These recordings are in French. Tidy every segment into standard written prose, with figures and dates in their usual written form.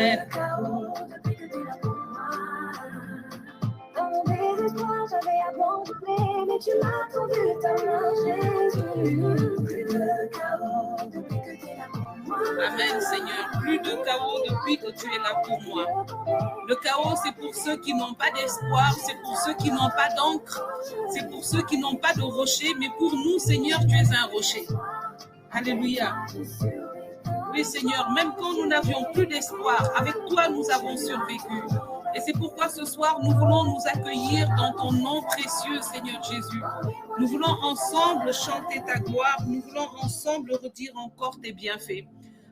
Amen. Dans mon désespoir, j'avais abandonné, mais tu m'as tendu ta main, Jésus. Plus de chaos depuis que tu es là pour moi. Amen, Seigneur. Plus de chaos depuis que tu es là pour moi. Le chaos, c'est pour ceux qui n'ont pas d'espoir, c'est pour ceux qui n'ont pas d'encre, c'est pour ceux qui n'ont pas de rocher, mais pour nous, Seigneur, tu es un rocher. Alléluia. Oui, Seigneur, même quand nous n'avions plus d'espoir, avec toi, nous avons survécu. Et c'est pourquoi ce soir, nous voulons nous accueillir dans ton nom précieux, Seigneur Jésus. Nous voulons ensemble chanter ta gloire, nous voulons ensemble redire encore tes bienfaits.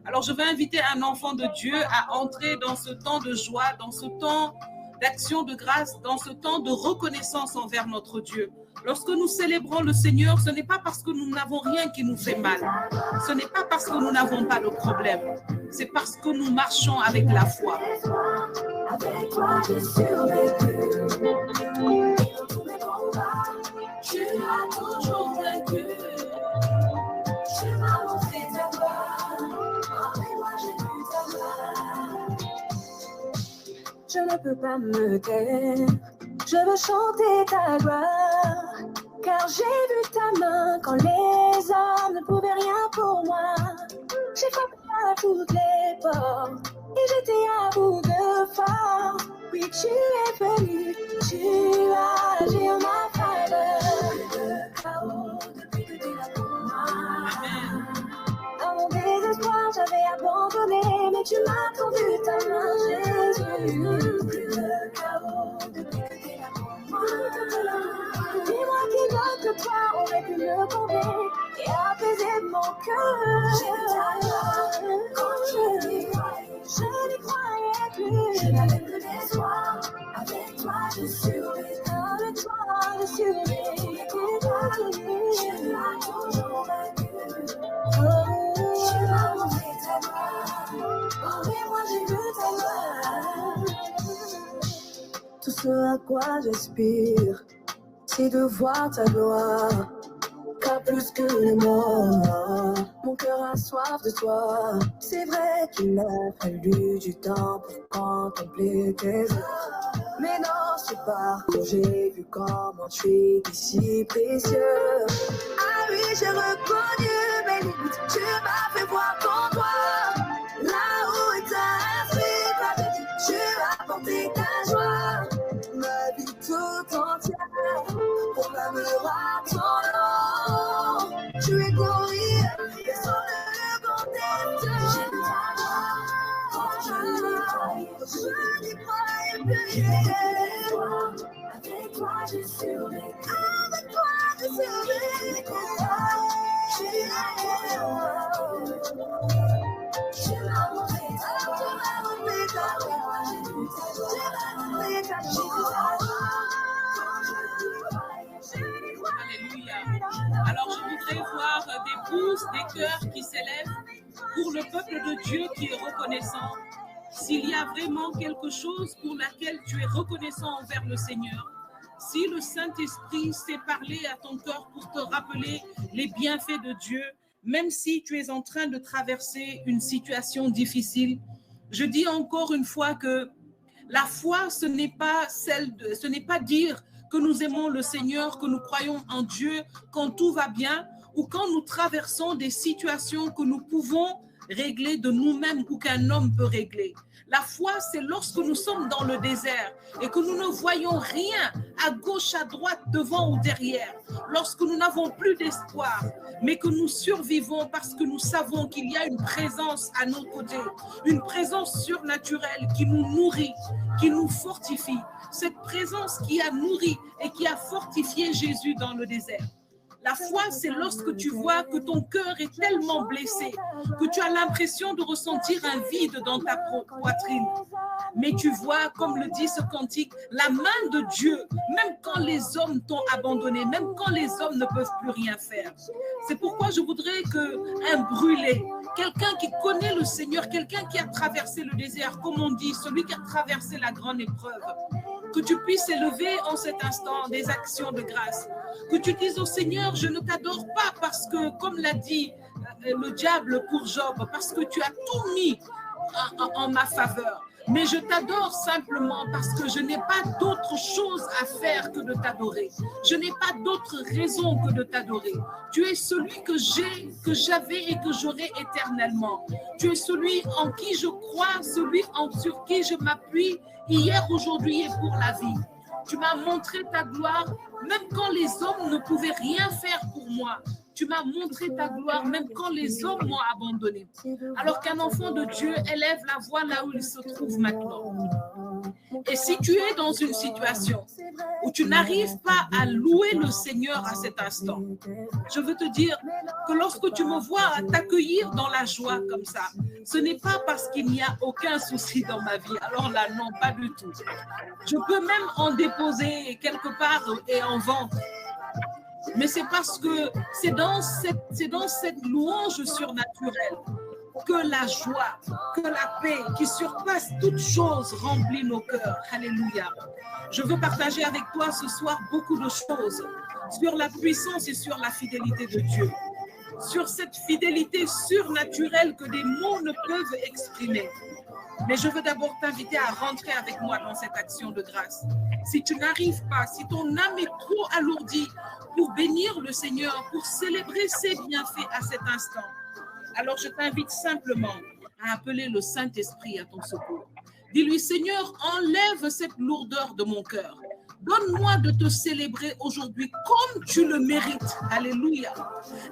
Alors, je vais inviter un enfant de Dieu à entrer dans ce temps de joie, dans ce temps d'action de grâce, dans ce temps de reconnaissance envers notre Dieu. Lorsque nous célébrons le Seigneur, ce n'est pas parce que nous n'avons rien qui nous fait mal. Ce n'est pas parce que nous n'avons pas de problème. C'est parce que nous marchons avec la foi. Avec toi, j'ai survécu. Tous mes combats, tu as toujours vaincu. Tu m'as montré ta gloire. Oh, et moi, j'ai vu ta gloire. Je ne peux pas me taire. Je veux chanter ta gloire. Car j'ai vu ta main quand les hommes ne pouvaient rien pour moi. J'ai frappé à toutes les portes. Et j'étais à bout de force. Oui, tu es venu, tu as agi en ma faveur. Le chaos depuis que tu es là pour moi. Dans mon désespoir, j'avais abandonné, mais tu m'as tendu ta main, Jésus. Plus de chaos depuis que tu es là pour moi. Dis-moi qui d'autre que toi aurait pu me combler et apaiser mon cœur. J'ai vu ta gloire quand je n'y croyais. Je n'y croyais plus. Je n'avais plus d'espoir. Avec toi, je survécu. Avec toi, je survécu. Tu m'as toujours vaincu. Tu m'as montré ta gloire. Oh, et moi, j'ai vu ta gloire. Tout ce à quoi j'aspire, c'est de voir ta gloire. Car plus que les morts, mon cœur a soif de toi. C'est vrai qu'il m'a fallu du temps pour contempler tes œuvres. Mais dans ce parcours, j'ai vu comment tu es si précieux. Ah oui, j'ai reconnu mes limites. Tu m'as fait voir ton doigt. Là où est inscrit ta vie, tu as porté ta joie. Ma vie tout entière pour m'amènera ton nom. Tu es glorieux, personne ne le conteste. J'ai vu ta gloire, quand je n'y croyais plus. Avec toi, j'ai survécu. Avec toi, j'ai survécu. Tu m'as montré ta gloire. J'ai vu ta Alléluia. Alors, je voudrais voir des pouces, des cœurs qui s'élèvent pour le peuple de Dieu qui est reconnaissant. S'il y a vraiment quelque chose pour laquelle tu es reconnaissant envers le Seigneur, si le Saint-Esprit sait parler à ton cœur pour te rappeler les bienfaits de Dieu, même si tu es en train de traverser une situation difficile, je dis encore une fois que la foi, ce n'est pas dire que nous aimons le Seigneur, que nous croyons en Dieu quand tout va bien ou quand nous traversons des situations que nous pouvons régler de nous-mêmes ou qu'un homme peut régler. La foi, c'est lorsque nous sommes dans le désert et que nous ne voyons rien à gauche, à droite, devant ou derrière, lorsque nous n'avons plus d'espoir, mais que nous survivons parce que nous savons qu'il y a une présence à nos côtés, une présence surnaturelle qui nous nourrit, qui nous fortifie. Cette présence qui a nourri et qui a fortifié Jésus dans le désert. La foi, c'est lorsque tu vois que ton cœur est tellement blessé, que tu as l'impression de ressentir un vide dans ta poitrine. Mais tu vois, comme le dit ce cantique, la main de Dieu, même quand les hommes t'ont abandonné, même quand les hommes ne peuvent plus rien faire. C'est pourquoi je voudrais qu'un brûlé, quelqu'un qui connaît le Seigneur, quelqu'un qui a traversé le désert, comme on dit, celui qui a traversé la grande épreuve, que tu puisses élever en cet instant des actions de grâce. Que tu dises au Seigneur, je ne t'adore pas parce que, comme l'a dit le diable pour Job, parce que tu as tout mis en ma faveur. Mais je t'adore simplement parce que je n'ai pas d'autre chose à faire que de t'adorer. Je n'ai pas d'autre raison que de t'adorer. Tu es celui que j'ai, que j'avais et que j'aurai éternellement. Tu es celui en qui je crois, celui sur qui je m'appuie hier, aujourd'hui et pour la vie. Tu m'as montré ta gloire, même quand les hommes ne pouvaient rien faire pour moi. Tu m'as montré ta gloire, même quand les hommes m'ont abandonné. Alors qu'un enfant de Dieu élève la voix là où il se trouve maintenant. Et si tu es dans une situation où tu n'arrives pas à louer le Seigneur à cet instant, je veux te dire que lorsque tu me vois t'accueillir dans la joie comme ça, ce n'est pas parce qu'il n'y a aucun souci dans ma vie. Alors là, non, pas du tout. Je peux même en déposer quelque part et en vendre. Mais c'est parce que c'est dans cette louange surnaturelle que la joie, que la paix qui surpasse toute chose remplit nos cœurs. Alléluia. Je veux partager avec toi ce soir beaucoup de choses sur la puissance et sur la fidélité de Dieu. Sur cette fidélité surnaturelle que des mots ne peuvent exprimer. Mais je veux d'abord t'inviter à rentrer avec moi dans cette action de grâce. Si tu n'arrives pas, si ton âme est trop alourdie pour bénir le Seigneur, pour célébrer ses bienfaits à cet instant, alors je t'invite simplement à appeler le Saint-Esprit à ton secours. Dis-lui, Seigneur, enlève cette lourdeur de mon cœur. Donne-moi de te célébrer aujourd'hui comme tu le mérites. Alléluia.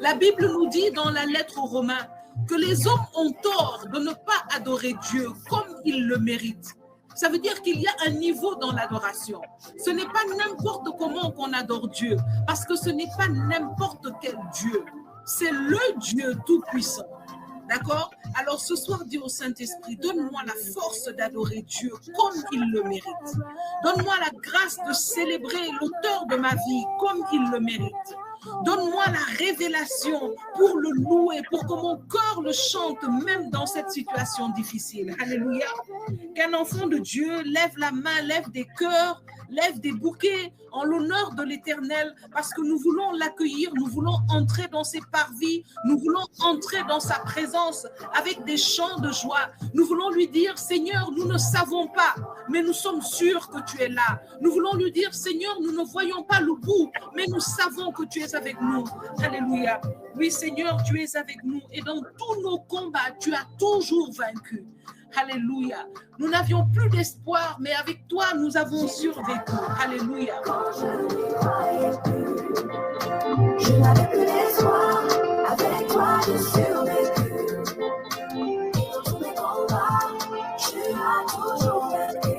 La Bible nous dit dans la lettre aux Romains que les hommes ont tort de ne pas adorer Dieu comme ils le méritent. Ça veut dire qu'il y a un niveau dans l'adoration. Ce n'est pas n'importe comment qu'on adore Dieu, parce que ce n'est pas n'importe quel Dieu. C'est le Dieu tout-puissant. D'accord? Alors ce soir, dis au Saint-Esprit, donne-moi la force d'adorer Dieu comme il le mérite. Donne-moi la grâce de célébrer l'auteur de ma vie comme il le mérite. Donne-moi la révélation pour le louer, pour que mon cœur le chante même dans cette situation difficile. Alléluia. Qu'un enfant de Dieu lève la main, lève des cœurs, lève des bouquets en l'honneur de l'Éternel parce que nous voulons l'accueillir, nous voulons entrer dans ses parvis, nous voulons entrer dans sa présence avec des chants de joie. Nous voulons lui dire, Seigneur, nous ne savons pas, mais nous sommes sûrs que tu es là. Nous voulons lui dire, Seigneur, nous ne voyons pas le bout, mais nous savons que tu es avec nous. Alléluia. Oui, Seigneur, tu es avec nous et dans tous nos combats, tu as toujours vaincu. Alléluia. Nous n'avions plus d'espoir, mais avec toi, nous avons survécu. Alléluia. Je n'avais plus d'espoir, avec toi, j'ai survécu. Et dans tous mes combats, tu as toujours vaincu.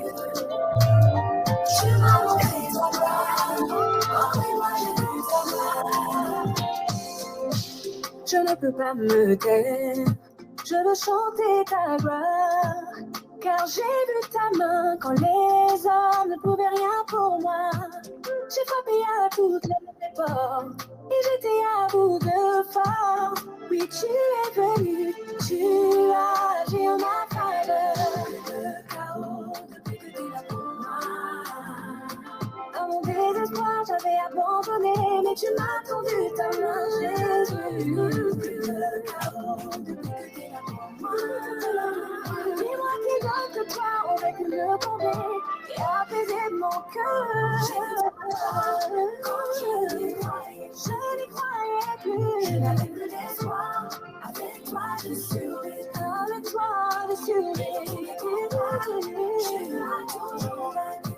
Tu m'as montré ta gloire, oh oui, moi j'ai vu ta gloire. Je ne peux pas me taire. Je veux chanter ta gloire, car j'ai vu ta main quand les hommes ne pouvaient rien pour moi. J'ai frappé à toutes les portes et j'étais à bout de force. Oui, tu es venu, tu as agi en ma faveur. Le chaos depuis que tu es là pour moi. Dans mon désespoir, j'avais abandonné, mais tu m'as tendu ta main, Jésus. Le chaos depuis que tu es là pour moi. Dis-moi qui donne que toi aurait pu me tomber et apaiser mon cœur. Je n'y croyais plus. Je n'avais plus d'espoir. Avec toi, je survécu. Avec toi, je survécu. Tu m'as toujours vaincu.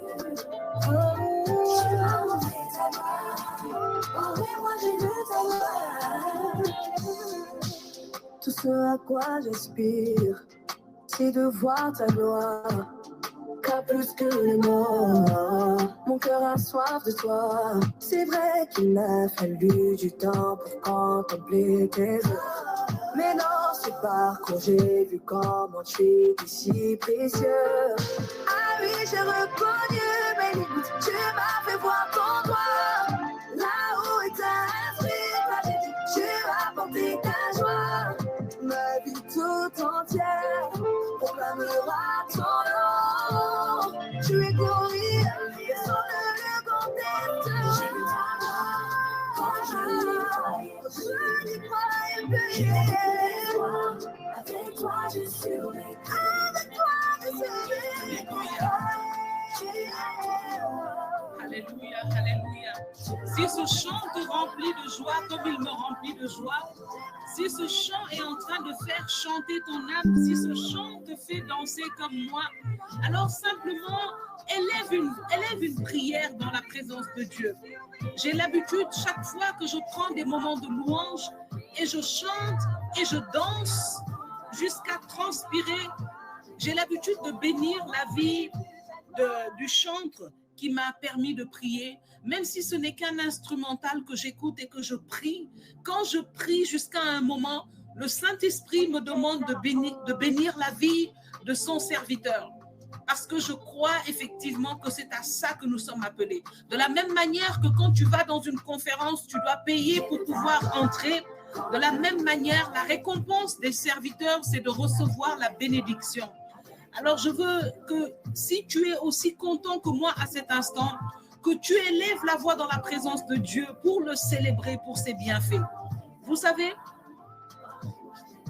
Tu m'as montré ta gloire. Oh oui, moi j'ai vu ta gloire. Tout ce à quoi j'aspire, c'est de voir ta gloire. Car plus que les morts, mon cœur a soif de toi. C'est vrai qu'il m'a fallu du temps pour contempler tes œuvres. Mais dans ce parcours, j'ai vu comment tu es si précieux. Ah oui, j'ai reconnu mes limites, tu m'as fait voir ton doigt. Là où est inscrit ma vie, tu as porté ta joie. Ma vie tout entière proclamera ton nom. Tu es glorieux, personne ne le conteste. J'ai vu ta gloire, quand je n'y croyais plus. Avec toi, j'ai survécu. Si ce chant te remplit de joie comme il me remplit de joie, si ce chant est en train de faire chanter ton âme, si ce chant te fait danser comme moi, alors simplement élève une prière dans la présence de Dieu. J'ai l'habitude, chaque fois que je prends des moments de louange et je chante et je danse jusqu'à transpirer, j'ai l'habitude de bénir la vie du chantre qui m'a permis de prier, même si ce n'est qu'un instrumental que j'écoute et que je prie. Quand je prie jusqu'à un moment, le Saint-Esprit me demande de bénir la vie de son serviteur. Parce que je crois effectivement que c'est à ça que nous sommes appelés. De la même manière que quand tu vas dans une conférence, tu dois payer pour pouvoir entrer. De la même manière, la récompense des serviteurs, c'est de recevoir la bénédiction. Alors, je veux que si tu es aussi content que moi à cet instant, que tu élèves la voix dans la présence de Dieu pour le célébrer pour ses bienfaits. Vous savez,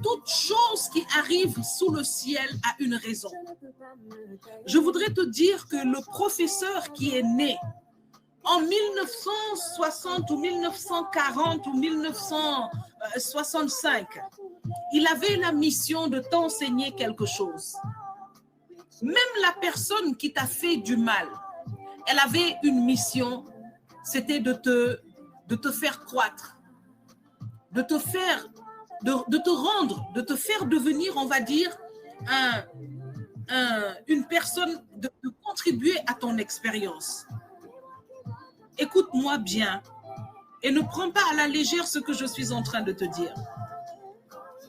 toute chose qui arrive sous le ciel a une raison. Je voudrais te dire que le professeur qui est né en 1960 ou 1940 ou 1965, il avait la mission de t'enseigner quelque chose. Même la personne qui t'a fait du mal, elle avait une mission, c'était de te faire croître, de te rendre, de te faire devenir, on va dire, une personne, de contribuer à ton expérience. Écoute-moi bien et ne prends pas à la légère ce que je suis en train de te dire.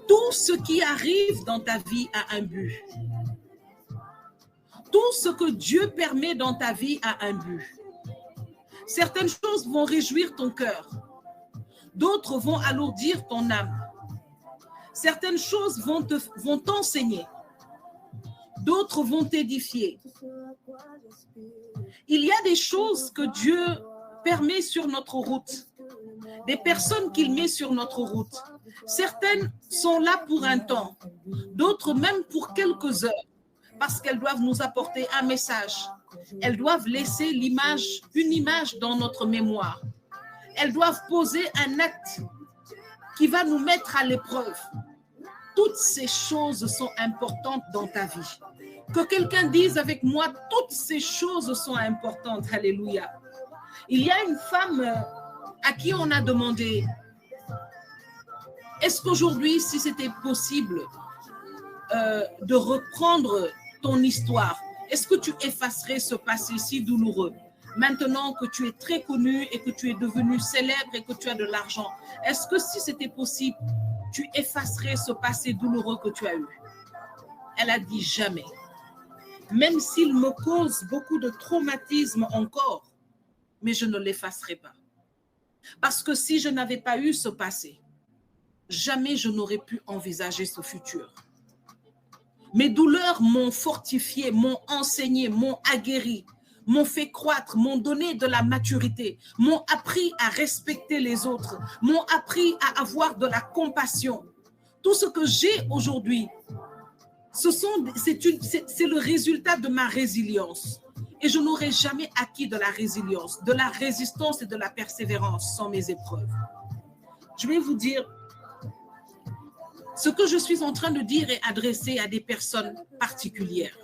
Tout ce qui arrive dans ta vie a un but. Tout ce que Dieu permet dans ta vie a un but. Certaines choses vont réjouir ton cœur. D'autres vont alourdir ton âme. Certaines choses vont t'enseigner. D'autres vont t'édifier. Il y a des choses que Dieu permet sur notre route. Des personnes qu'il met sur notre route. Certaines sont là pour un temps. D'autres même pour quelques heures. Parce qu'elles doivent nous apporter un message. Elles doivent laisser une image dans notre mémoire. Elles doivent poser un acte qui va nous mettre à l'épreuve. Toutes ces choses sont importantes dans ta vie. Que quelqu'un dise avec moi, toutes ces choses sont importantes. Alléluia. Il y a une femme à qui on a demandé, est-ce qu'aujourd'hui, si c'était possible de reprendre ton histoire, est-ce que tu effacerais ce passé si douloureux? Maintenant que tu es très connu et que tu es devenu célèbre et que tu as de l'argent, est-ce que si c'était possible, tu effacerais ce passé douloureux que tu as eu? Elle a dit jamais. Même s'il me cause beaucoup de traumatisme encore, mais je ne l'effacerai pas. Parce que si je n'avais pas eu ce passé, jamais je n'aurais pu envisager ce futur. Mes douleurs m'ont fortifié, m'ont enseigné, m'ont aguerri, m'ont fait croître, m'ont donné de la maturité, m'ont appris à respecter les autres, m'ont appris à avoir de la compassion. Tout ce que j'ai aujourd'hui, c'est le résultat de ma résilience. Et je n'aurais jamais acquis de la résilience, de la résistance et de la persévérance sans mes épreuves. Je vais vous dire, ce que je suis en train de dire est adressé à des personnes particulières.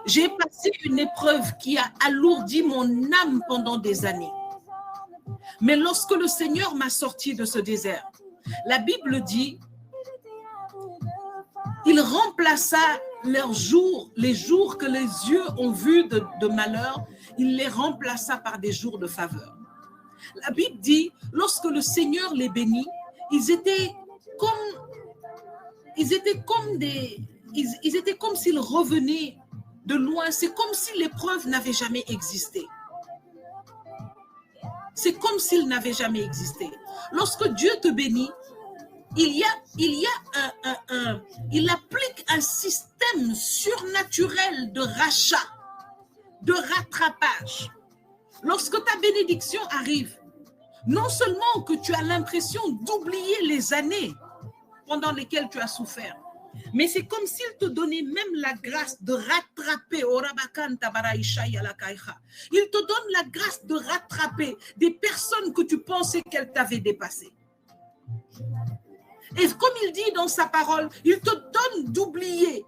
J'ai passé une épreuve qui a alourdi mon âme pendant des années. Mais lorsque le Seigneur m'a sorti de ce désert, la Bible dit, il remplaça leurs jours, les jours que les yeux ont vus de malheur, il les remplaça par des jours de faveur. La Bible dit, lorsque le Seigneur les bénit, ils étaient comme s'ils revenaient de loin. C'est comme si l'épreuve n'avait jamais existé. C'est comme s'il n'avait jamais existé. Lorsque Dieu te bénit, il applique un système surnaturel de rachat, de rattrapage. Lorsque ta bénédiction arrive, non seulement que tu as l'impression d'oublier les années pendant lesquelles tu as souffert, Mais c'est comme s'il te donnait même la grâce de rattraper. Il te donne la grâce de rattraper des personnes que tu pensais qu'elles t'avaient dépassé. Et comme il dit dans sa parole, il te donne d'oublier.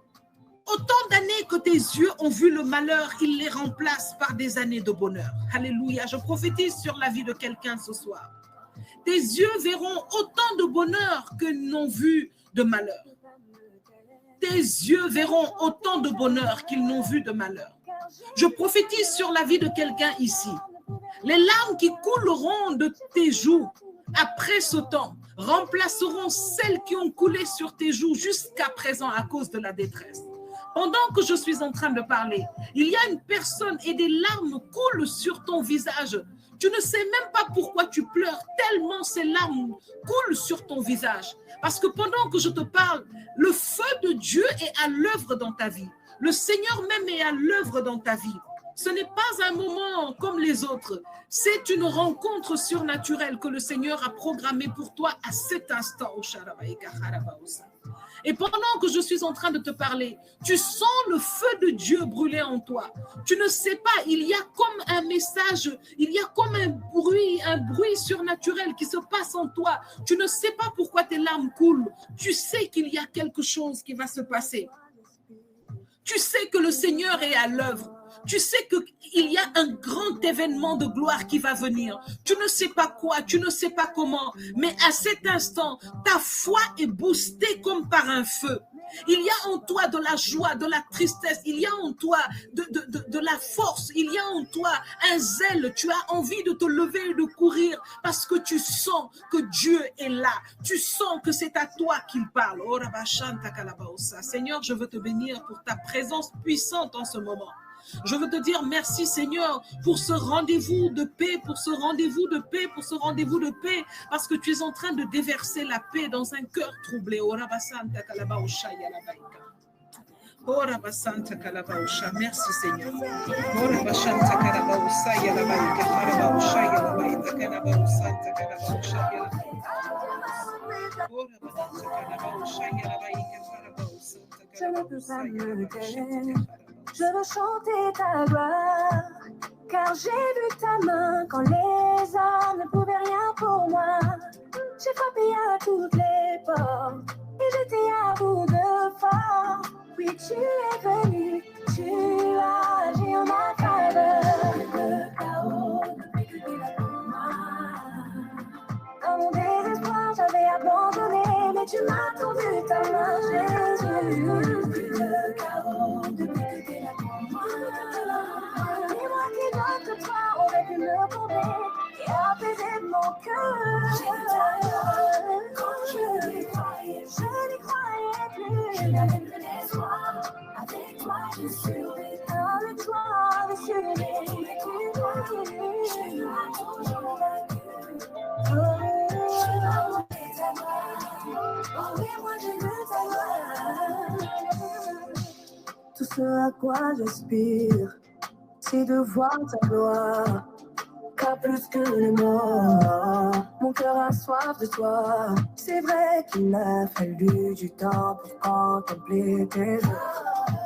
Autant d'années que tes yeux ont vu le malheur, il les remplace par des années de bonheur. Alléluia. Je prophétise sur la vie de quelqu'un ce soir. Tes yeux verront autant de bonheur que n'ont vu de malheur. Tes yeux verront autant de bonheur qu'ils n'ont vu de malheur. Je prophétise sur la vie de quelqu'un ici. Les larmes qui couleront de tes joues après ce temps remplaceront celles qui ont coulé sur tes joues jusqu'à présent à cause de la détresse. Pendant que je suis en train de parler, il y a une personne et des larmes coulent sur ton visage. Tu ne sais même pas pourquoi tu pleures, tellement ces larmes coulent sur ton visage. Parce que pendant que je te parle, le feu de Dieu est à l'œuvre dans ta vie. Le Seigneur même est à l'œuvre dans ta vie. Ce n'est pas un moment comme les autres. C'est une rencontre surnaturelle que le Seigneur a programmée pour toi à cet instant. Et pendant que je suis en train de te parler, tu sens le feu de Dieu brûler en toi. Tu ne sais pas, il y a comme un message, il y a comme un bruit surnaturel qui se passe en toi. Tu ne sais pas pourquoi tes larmes coulent. Tu sais qu'il y a quelque chose qui va se passer. Tu sais que le Seigneur est à l'œuvre. Tu sais qu'il y a un grand événement de gloire qui va venir. Tu ne sais pas quoi, tu ne sais pas comment, mais à cet instant, ta foi est boostée comme par un feu. Il y a en toi de la joie, de la tristesse, il y a en toi de la force, il y a en toi un zèle. Tu as envie de te lever et de courir parce que tu sens que Dieu est là. Tu sens que c'est à toi qu'il parle. Seigneur, je veux te bénir pour ta présence puissante en ce moment. Je veux te dire merci Seigneur pour ce rendez-vous de paix, pour ce rendez-vous de paix, pour ce rendez-vous de paix, parce que tu es en train de déverser la paix dans un cœur troublé. Merci Seigneur. Je ne peux pas me taire. Je veux chanter ta gloire, car j'ai vu ta main quand les hommes ne pouvaient rien pour moi. J'ai frappé à toutes les portes et j'étais à bout de force. Oui, tu es venu, tu as agi en ma faveur. Le chaos ne fait que débattre pour moi. Dans mon désespoir, j'avais abandonné, mais tu m'as tendu ta main, Jésus. Le chaos ne fait que débattre pour moi. Et moi qui d'autre toi aurait pu me tomber et apaiser mon cœur. Quand je n'y croyais plus. Je n'avais plus d'espoir. Avec toi, je survécu. Avec toi, je survécu. Je n'ai toujours vaincu. Tout ce à quoi j'aspire, c'est de voir ta gloire. Car plus que les morts, mon cœur a soif de toi. C'est vrai qu'il m'a fallu du temps pour contempler tes œuvres.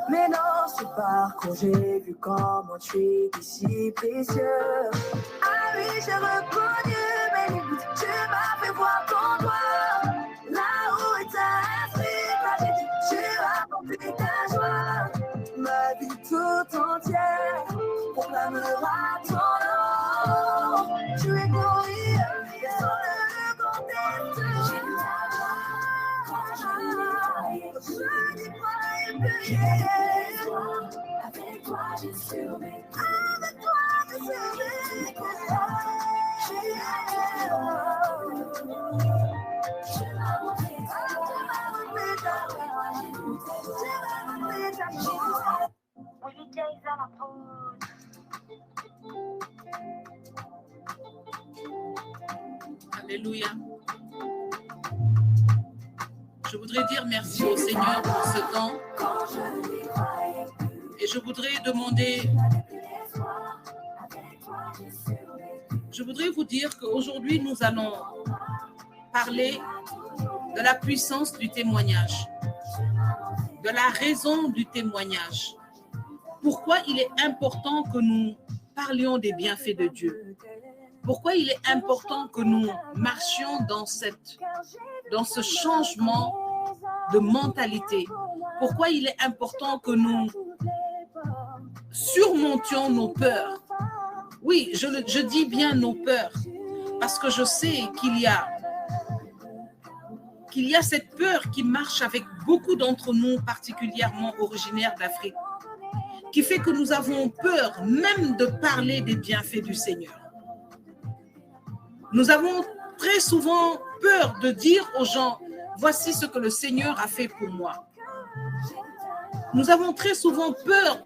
Mais dans ce parcours, j'ai vu comment tu es si précieux. Ah oui, j'ai reconnu mes limites, tu m'as fait voir ton doigt. Là où est ta esprit, tu as rempli ta joie. Ma vie tout entière proclamera ton nom. Tu es glorieux, personne ne le conteste. Je n'y croyais plus. Avec toi, j'ai survécu. Avec toi, j'ai survécu. Je m'as montré ta gloire. Alléluia. Je voudrais dire merci au Seigneur pour ce temps. Et je voudrais demander, je voudrais vous dire qu'aujourd'hui, nous allons parler de la puissance du témoignage. de la raison du témoignage. Pourquoi il est important que nous parlions des bienfaits de Dieu? Pourquoi il est important que nous marchions dans ce changement de mentalité? Pourquoi il est important que nous surmontions nos peurs? Oui, je dis bien nos peurs, parce que je sais qu'il y a cette peur qui marche avec beaucoup d'entre nous, particulièrement originaires d'Afrique, qui fait que nous avons peur même de parler des bienfaits du Seigneur. Nous avons très souvent peur de dire aux gens, voici ce que le Seigneur a fait pour moi. Nous avons très souvent peur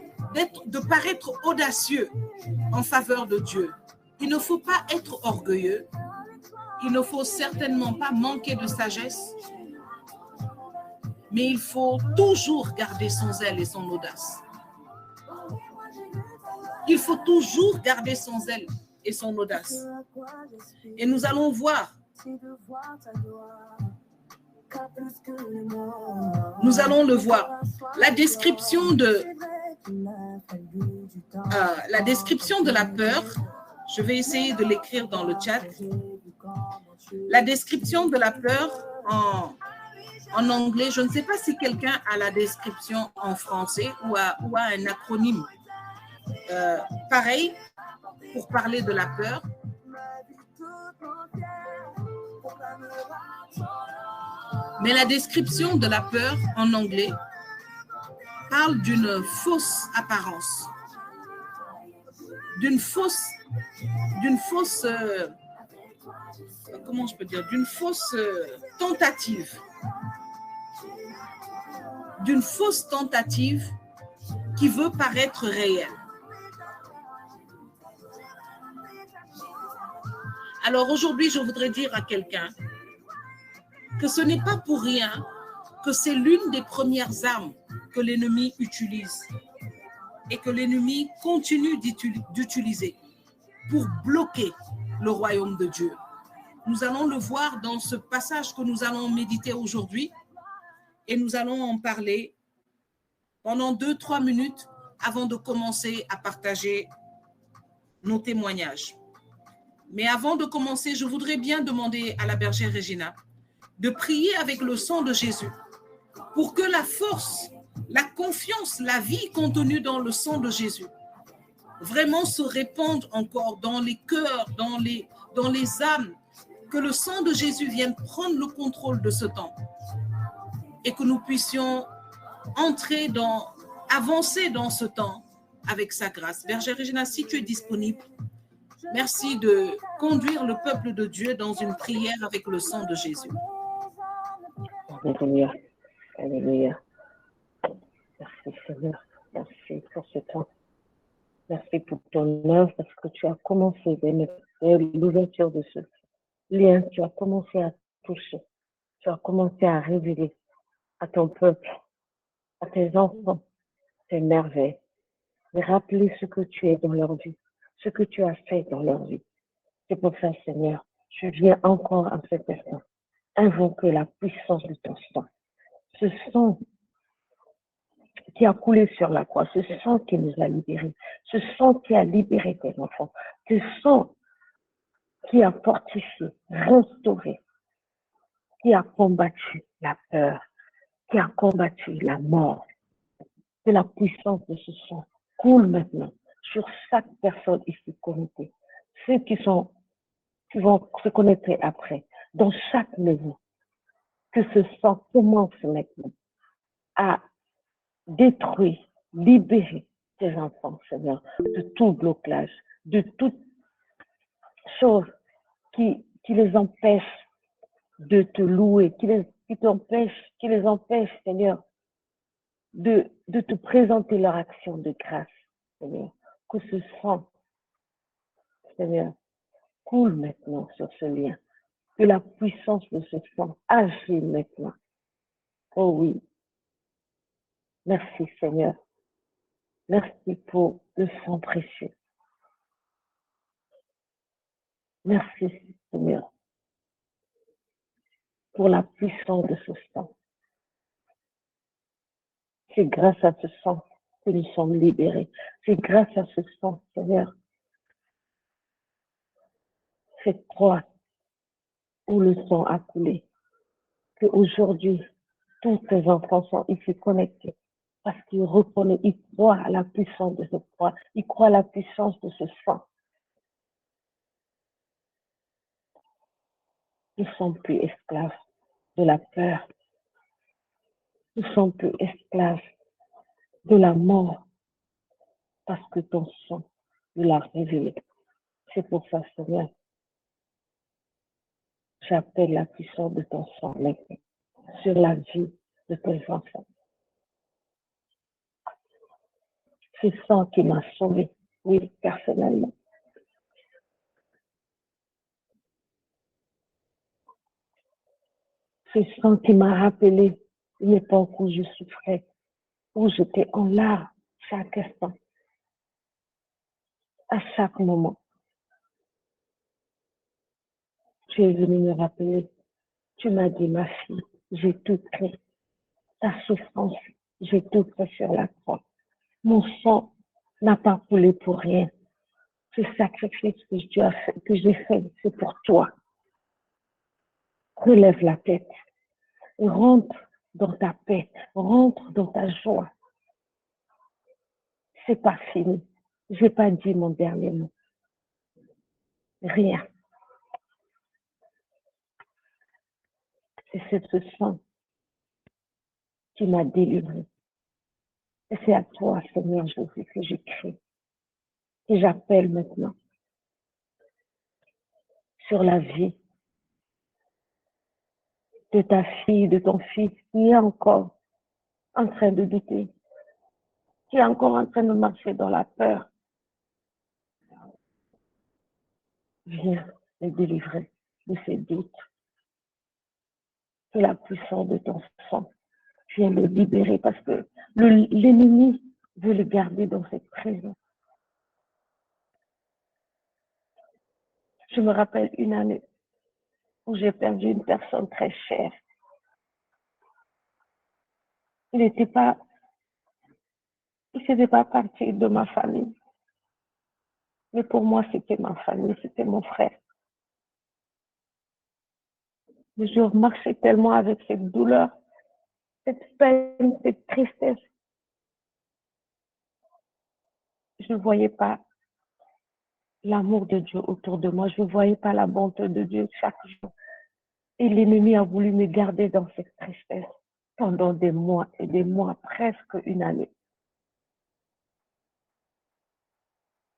de paraître audacieux en faveur de Dieu. Il ne faut pas être orgueilleux. Il ne faut certainement pas manquer de sagesse. Mais il faut toujours garder son zèle et son audace. Il faut toujours garder son zèle et son audace. Et nous allons voir. Nous allons le voir. La description de la peur, je vais essayer de l'écrire dans le chat. La description de la peur en anglais, je ne sais pas si quelqu'un a la description en français ou a un acronyme pareil pour parler de la peur. Mais la description de la peur en anglais parle d'une fausse apparence, d'une fausse comment je peux dire, d'une fausse tentative, qui veut paraître réelle. Alors aujourd'hui, je voudrais dire à quelqu'un que ce n'est pas pour rien que c'est l'une des premières armes que l'ennemi utilise et que l'ennemi continue d'utiliser pour bloquer le royaume de Dieu. Nous allons le voir dans ce passage que nous allons méditer aujourd'hui et nous allons en parler pendant 2-3 minutes avant de commencer à partager nos témoignages. Mais avant de commencer, je voudrais bien demander à la bergère Regina de prier avec le sang de Jésus pour que la force, la confiance, la vie contenue dans le sang de Jésus vraiment se répandent encore dans les cœurs, dans les âmes, que le sang de Jésus vienne prendre le contrôle de ce temps et que nous puissions avancer dans ce temps avec sa grâce. Bergère Regina, si tu es disponible, merci de conduire le peuple de Dieu dans une prière avec le sang de Jésus. Alléluia. Alléluia. Merci Seigneur. Merci pour ce temps. Merci pour ton œuvre parce que tu as commencé dès l'ouverture de ce lien. Tu as commencé à toucher. Tu as commencé à révéler à ton peuple, à tes enfants, tes merveilles. Et rappeler ce que tu es dans leur vie, ce que tu as fait dans leur vie. C'est pour ça, Seigneur, je viens encore à cet instant invoquer la puissance de ton sang. Ce sang qui a coulé sur la croix, ce sang qui nous a libérés, ce sang qui a libéré tes enfants, ce sang qui a fortifié, restauré, qui a combattu la peur, qui a combattu la mort. Que la puissance de ce sang coule maintenant sur chaque personne ici connectée. Ceux qui vont se connecter après, dans chaque maison. Que ce sang commence maintenant à détruire, libérer tes enfants, Seigneur, de tout blocage, de toute chose qui les empêche de te louer, qui les empêche, Seigneur, de te présenter leur action de grâce, Seigneur. Que ce sang, Seigneur, coule maintenant sur ce lien. Que la puissance de ce sang agit maintenant. Oh oui. Merci, Seigneur. Merci pour le sang précieux. Merci, Seigneur, pour la puissance de ce sang. C'est grâce à ce sang que nous sommes libérés. C'est grâce à ce sang, Seigneur, cette croix où le sang a coulé, qu'aujourd'hui, tous tes enfants sont ici connectés parce qu'ils reconnaissent, ils croient à la puissance de cette croix, ils croient à la puissance de ce sang. Nous ne sommes plus esclaves de la peur. Nous ne sommes plus esclaves de la mort parce que ton sang nous l'a révélé. C'est pour ça, Seigneur, j'appelle la puissance de ton sang maintenant sur la vie de tes enfants. C'est le sang qui m'a sauvé, oui, personnellement. C'est le sang qui m'a rappelé l'époque où je souffrais, où j'étais en larmes chaque instant, à chaque moment. Tu es venu me rappeler, tu m'as dit, ma fille, j'ai tout pris. Ta souffrance, j'ai tout pris sur la croix. Mon sang n'a pas coulé pour rien. Ce sacrifice que j'ai fait, c'est pour toi. Relève la tête. Rentre dans ta paix. Rentre dans ta joie. C'est pas fini. J'ai pas dit mon dernier mot. Rien. Et c'est ce sang qui m'a délivré. Et c'est à toi, Seigneur Jésus, que j'écris. Et j'appelle maintenant sur la vie de ta fille, de ton fils, qui est encore en train de douter, qui est encore en train de marcher dans la peur. Viens les délivrer de ces doutes. Que la puissance de ton sang vienne le libérer parce que l'ennemi veut le garder dans cette prison. Je me rappelle une année où j'ai perdu une personne très chère. Il ne faisait pas partie de ma famille. Mais pour moi, c'était ma famille, c'était mon frère. Mais je marchais tellement avec cette douleur, cette peine, cette tristesse. Je ne voyais pas l'amour de Dieu autour de moi. Je ne voyais pas la bonté de Dieu chaque jour. Et l'ennemi a voulu me garder dans cette tristesse pendant des mois et des mois, presque une année.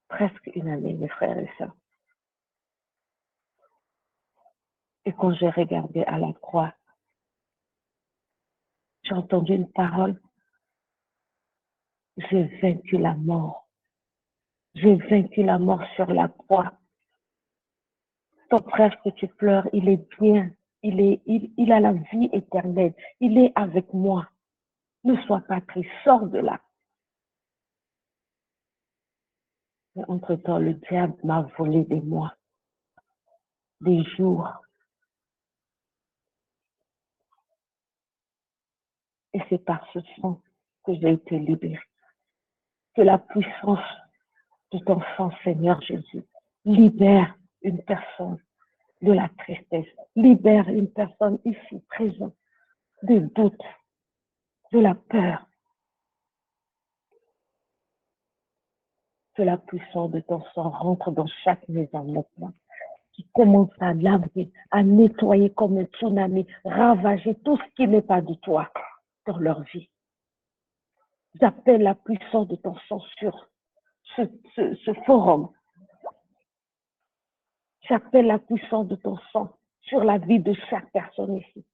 Presque une année, mes frères et sœurs. Et quand j'ai regardé à la croix, j'ai entendu une parole. J'ai vaincu la mort. J'ai vaincu la mort sur la croix. Ton frère que tu pleures, il est bien. Il a la vie éternelle. Il est avec moi. Ne sois pas triste. Sors de là. Mais entre-temps, le diable m'a volé des mois, des jours. Et c'est par ce sang que j'ai été libérée. Que la puissance de ton sang, Seigneur Jésus, libère une personne de la tristesse, libère une personne ici présente de doute, de la peur. Que la puissance de ton sang rentre dans chaque maison maintenant, qui commence à laver, à nettoyer comme un tsunami, ravager tout ce qui n'est pas de toi dans leur vie. J'appelle la puissance de ton sang sur ce forum. J'appelle la puissance de ton sang sur la vie de chaque personne ici.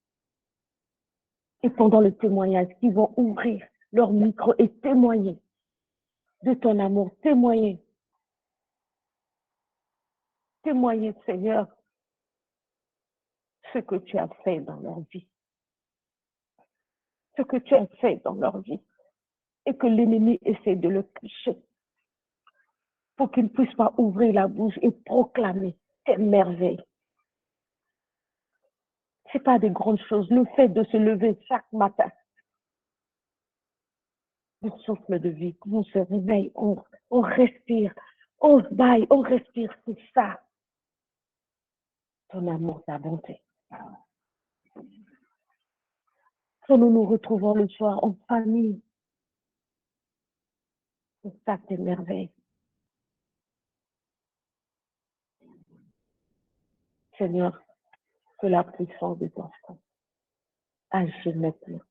Et pendant le témoignage, ils vont ouvrir leur micro et témoigner de ton amour, témoigner, Seigneur, ce que tu as fait dans leur vie. Ce que tu as fait dans leur vie. Et que l'ennemi essaie de le cacher pour qu'il ne puisse pas ouvrir la bouche et proclamer tes merveilles. Ce n'est pas des grandes choses. Le fait de se lever chaque matin, le souffle de vie, on se réveille, on respire, on se baille, on respire, c'est ça. Ton amour, ta bonté. Quand nous nous retrouvons le soir en famille, c'est ça tes merveilles. Seigneur, que la puissance de ton sang agisse maintenant.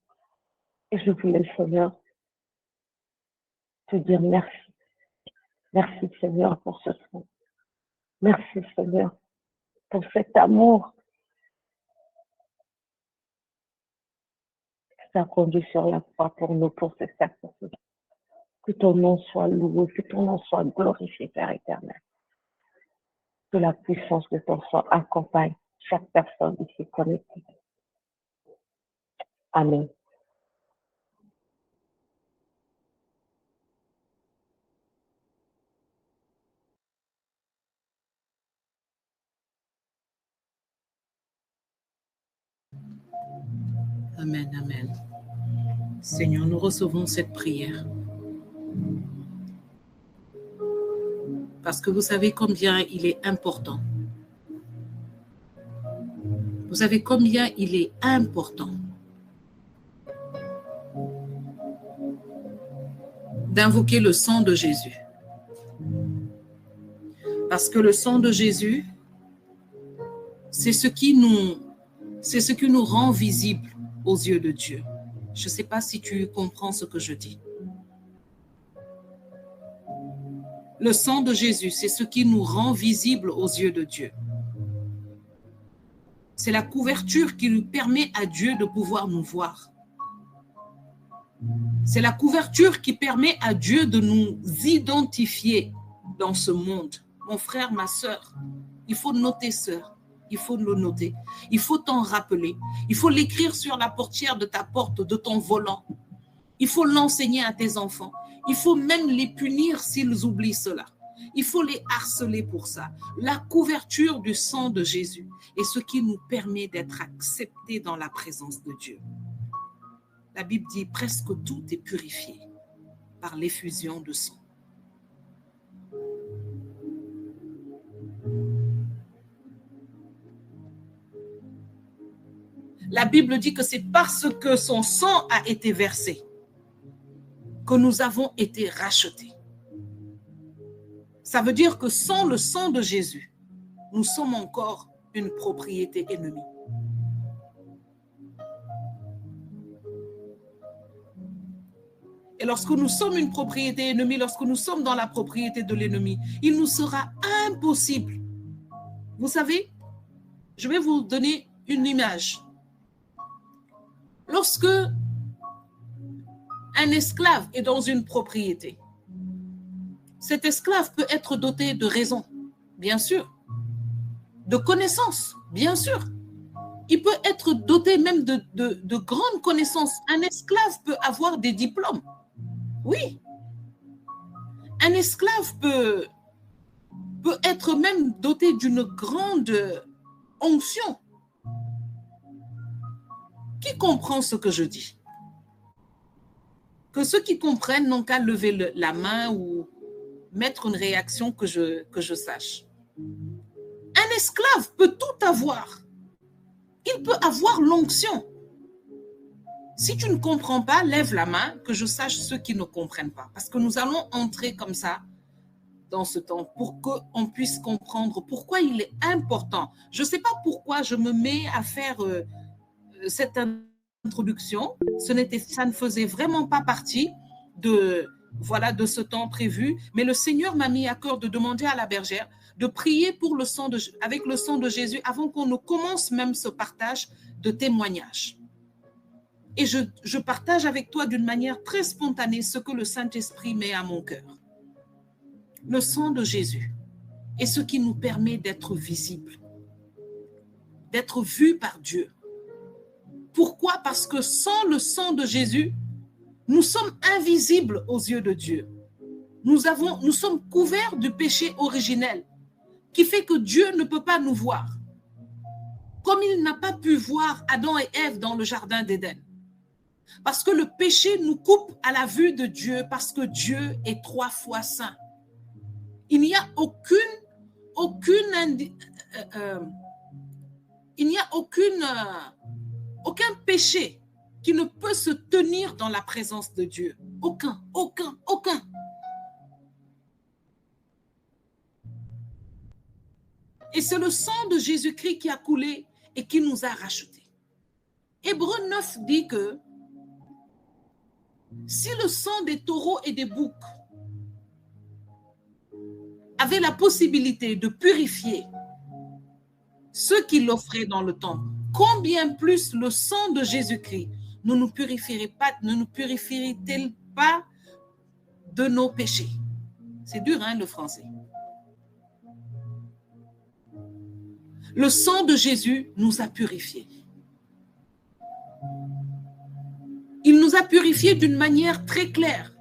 Et je voulais, Seigneur, te dire merci. Merci, Seigneur, pour ce sang. Merci, Seigneur, pour cet amour que tu as conduit sur la croix pour nous, pour ce sacrifice. Que ton nom soit loué, que ton nom soit glorifié, Père éternel. Que la puissance de ton sang accompagne chaque personne ici connectée. Amen. Amen, amen. Seigneur, nous recevons cette prière. Parce que vous savez combien il est important. Vous savez combien il est important d'invoquer le sang de Jésus. Parce que le sang de Jésus, c'est ce qui nous rend visibles aux yeux de Dieu. Je ne sais pas si tu comprends ce que je dis. Le sang de Jésus, c'est ce qui nous rend visibles aux yeux de Dieu. C'est la couverture qui nous permet à Dieu de pouvoir nous voir. C'est la couverture qui permet à Dieu de nous identifier dans ce monde. Mon frère, ma sœur, il faut noter, sœur. Il faut le noter. Il faut t'en rappeler. Il faut l'écrire sur la portière de ta porte, de ton volant. Il faut l'enseigner à tes enfants. Il faut même les punir s'ils oublient cela. Il faut les harceler pour ça. La couverture du sang de Jésus est ce qui nous permet d'être acceptés dans la présence de Dieu. La Bible dit presque tout est purifié par l'effusion de sang. La Bible dit que c'est parce que son sang a été versé que nous avons été rachetés. Ça veut dire que sans le sang de Jésus, nous sommes encore une propriété ennemie. Et lorsque nous sommes une propriété ennemie, lorsque nous sommes dans la propriété de l'ennemi, il nous sera impossible. Vous savez, je vais vous donner une image. Lorsque un esclave est dans une propriété, cet esclave peut être doté de raison, bien sûr, de connaissances, bien sûr. Il peut être doté même de grandes connaissances. Un esclave peut avoir des diplômes. Oui. Un esclave peut être même doté d'une grande onction. Qui comprend ce que je dis? Que ceux qui comprennent n'ont qu'à lever la main ou mettre une réaction que je sache. Un esclave peut tout avoir. Il peut avoir l'onction. Si tu ne comprends pas, lève la main, que je sache ceux qui ne comprennent pas. Parce que nous allons entrer comme ça dans ce temps pour qu'on puisse comprendre pourquoi il est important. Je ne sais pas pourquoi je me mets à faire cette introduction. Ça ne faisait vraiment pas partie de ce temps prévu. Mais le Seigneur m'a mis à cœur de demander à la bergère de prier pour avec le sang de Jésus avant qu'on ne commence même ce partage de témoignages. Et je partage avec toi d'une manière très spontanée ce que le Saint-Esprit met à mon cœur. Le sang de Jésus est ce qui nous permet d'être visibles, d'être vus par Dieu. Pourquoi? Parce que sans le sang de Jésus, nous sommes invisibles aux yeux de Dieu. Nous sommes couverts du péché originel qui fait que Dieu ne peut pas nous voir. Comme il n'a pas pu voir Adam et Ève dans le jardin d'Éden. Parce que le péché nous coupe à la vue de Dieu, parce que Dieu est 3 fois saint. Il n'y a aucun péché qui ne peut se tenir dans la présence de Dieu. Aucun. Et c'est le sang de Jésus-Christ qui a coulé et qui nous a rachetés. Hébreux 9 dit que si le sang des taureaux et des boucs avait la possibilité de purifier ceux qui l'offraient dans le temple, combien plus le sang de Jésus-Christ ne nous purifierait-il pas de nos péchés? C'est dur, hein, le français. Le sang de Jésus nous a purifiés. Il nous a purifiés d'une manière très claire.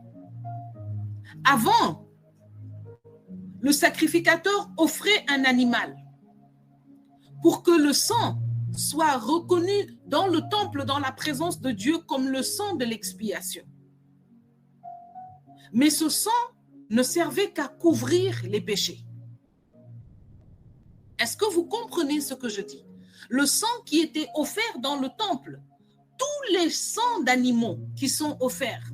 Avant, le sacrificateur offrait un animal pour que le sang soit reconnu dans le temple, dans la présence de Dieu, comme le sang de l'expiation. Mais ce sang ne servait qu'à couvrir les péchés. Est-ce que vous comprenez ce que je dis? Le sang qui était offert dans le temple, tous les sangs d'animaux qui sont offerts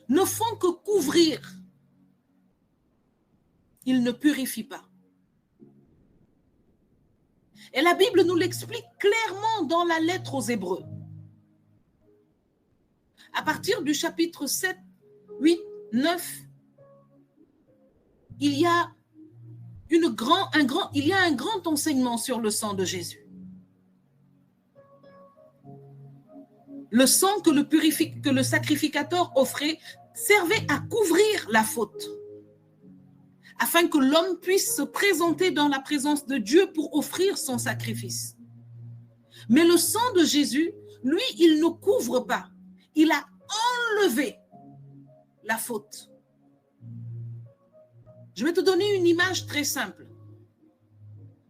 ne font que couvrir. Ils ne purifient pas. Et la Bible nous l'explique clairement dans la lettre aux Hébreux. À partir du chapitre 7, 8, 9, il y a un grand enseignement sur le sang de Jésus. Le sang que le sacrificateur offrait servait à couvrir la faute, afin que l'homme puisse se présenter dans la présence de Dieu pour offrir son sacrifice. Mais le sang de Jésus, lui, il ne couvre pas. Il a enlevé la faute. Je vais te donner une image très simple.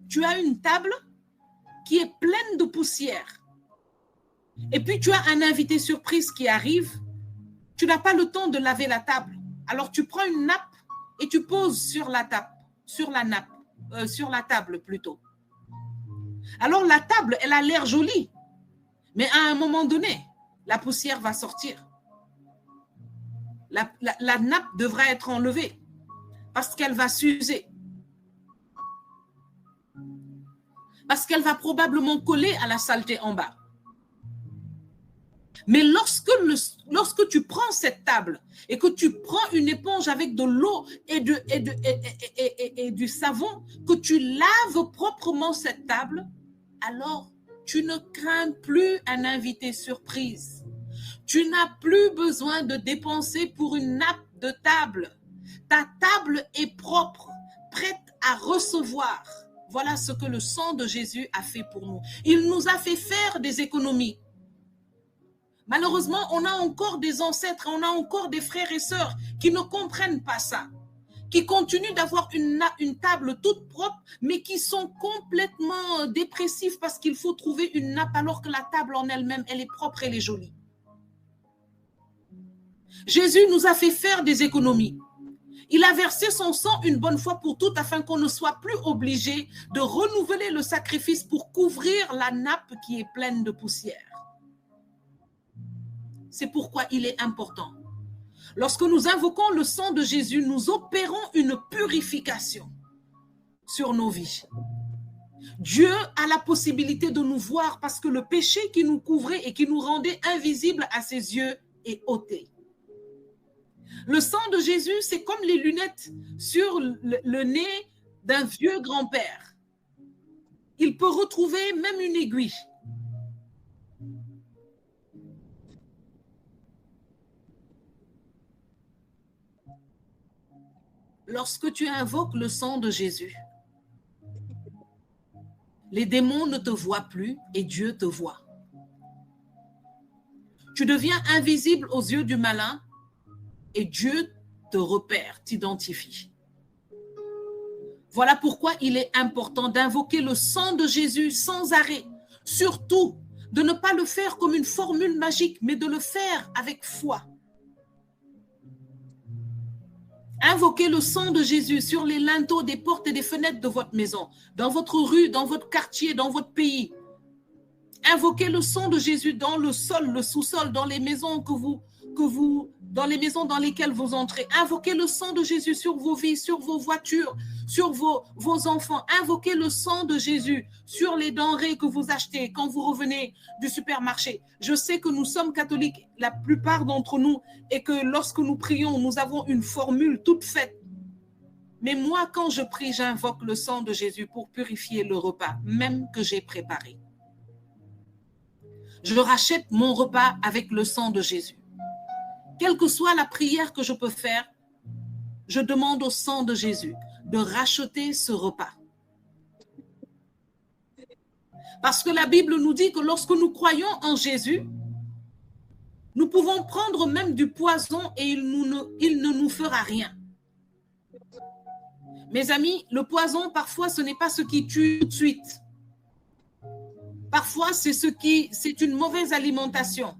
Tu as une table qui est pleine de poussière. Et puis tu as un invité surprise qui arrive. Tu n'as pas le temps de laver la table. Alors tu prends une nappe et tu poses sur la table plutôt. Alors la table, elle a l'air jolie. Mais à un moment donné, la poussière va sortir. La nappe devra être enlevée parce qu'elle va s'user. Parce qu'elle va probablement coller à la saleté en bas. Mais lorsque tu prends cette table et que tu prends une éponge avec de l'eau et du savon, que tu laves proprement cette table, alors tu ne crains plus un invité surprise. Tu n'as plus besoin de dépenser pour une nappe de table. Ta table est propre, prête à recevoir. Voilà ce que le sang de Jésus a fait pour nous. Il nous a fait faire des économies. Malheureusement, on a encore des ancêtres, on a encore des frères et sœurs qui ne comprennent pas ça, qui continuent d'avoir une table toute propre, mais qui sont complètement dépressifs parce qu'il faut trouver une nappe alors que la table en elle-même, elle est propre, elle est jolie. Jésus nous a fait faire des économies. Il a versé son sang une bonne fois pour toutes afin qu'on ne soit plus obligé de renouveler le sacrifice pour couvrir la nappe qui est pleine de poussière. C'est pourquoi il est important. Lorsque nous invoquons le sang de Jésus, nous opérons une purification sur nos vies. Dieu a la possibilité de nous voir parce que le péché qui nous couvrait et qui nous rendait invisibles à ses yeux est ôté. Le sang de Jésus, c'est comme les lunettes sur le nez d'un vieux grand-père. Il peut retrouver même une aiguille. Lorsque tu invoques le sang de Jésus, les démons ne te voient plus et Dieu te voit. Tu deviens invisible aux yeux du malin et Dieu te repère, t'identifie. Voilà pourquoi il est important d'invoquer le sang de Jésus sans arrêt, surtout de ne pas le faire comme une formule magique, mais de le faire avec foi. Invoquez le sang de Jésus sur les linteaux des portes et des fenêtres de votre maison, dans votre rue, dans votre quartier, dans votre pays. Invoquez le sang de Jésus dans le sol, le sous-sol, dans les maisons dans les maisons dans lesquelles vous entrez. Invoquez le sang de Jésus sur vos vies, sur vos voitures, sur vos enfants. Invoquez le sang de Jésus sur les denrées que vous achetez quand vous revenez du supermarché. Je sais que nous sommes catholiques, la plupart d'entre nous, et que lorsque nous prions, nous avons une formule toute faite. Mais moi, quand je prie, j'invoque le sang de Jésus pour purifier le repas, même que j'ai préparé. Je rachète mon repas avec le sang de Jésus. Quelle que soit la prière que je peux faire, je demande au sang de Jésus de racheter ce repas. Parce que la Bible nous dit que lorsque nous croyons en Jésus, nous pouvons prendre même du poison et il ne nous fera rien. Mes amis, le poison, parfois, ce n'est pas ce qui tue tout de suite. Parfois, c'est une mauvaise alimentation.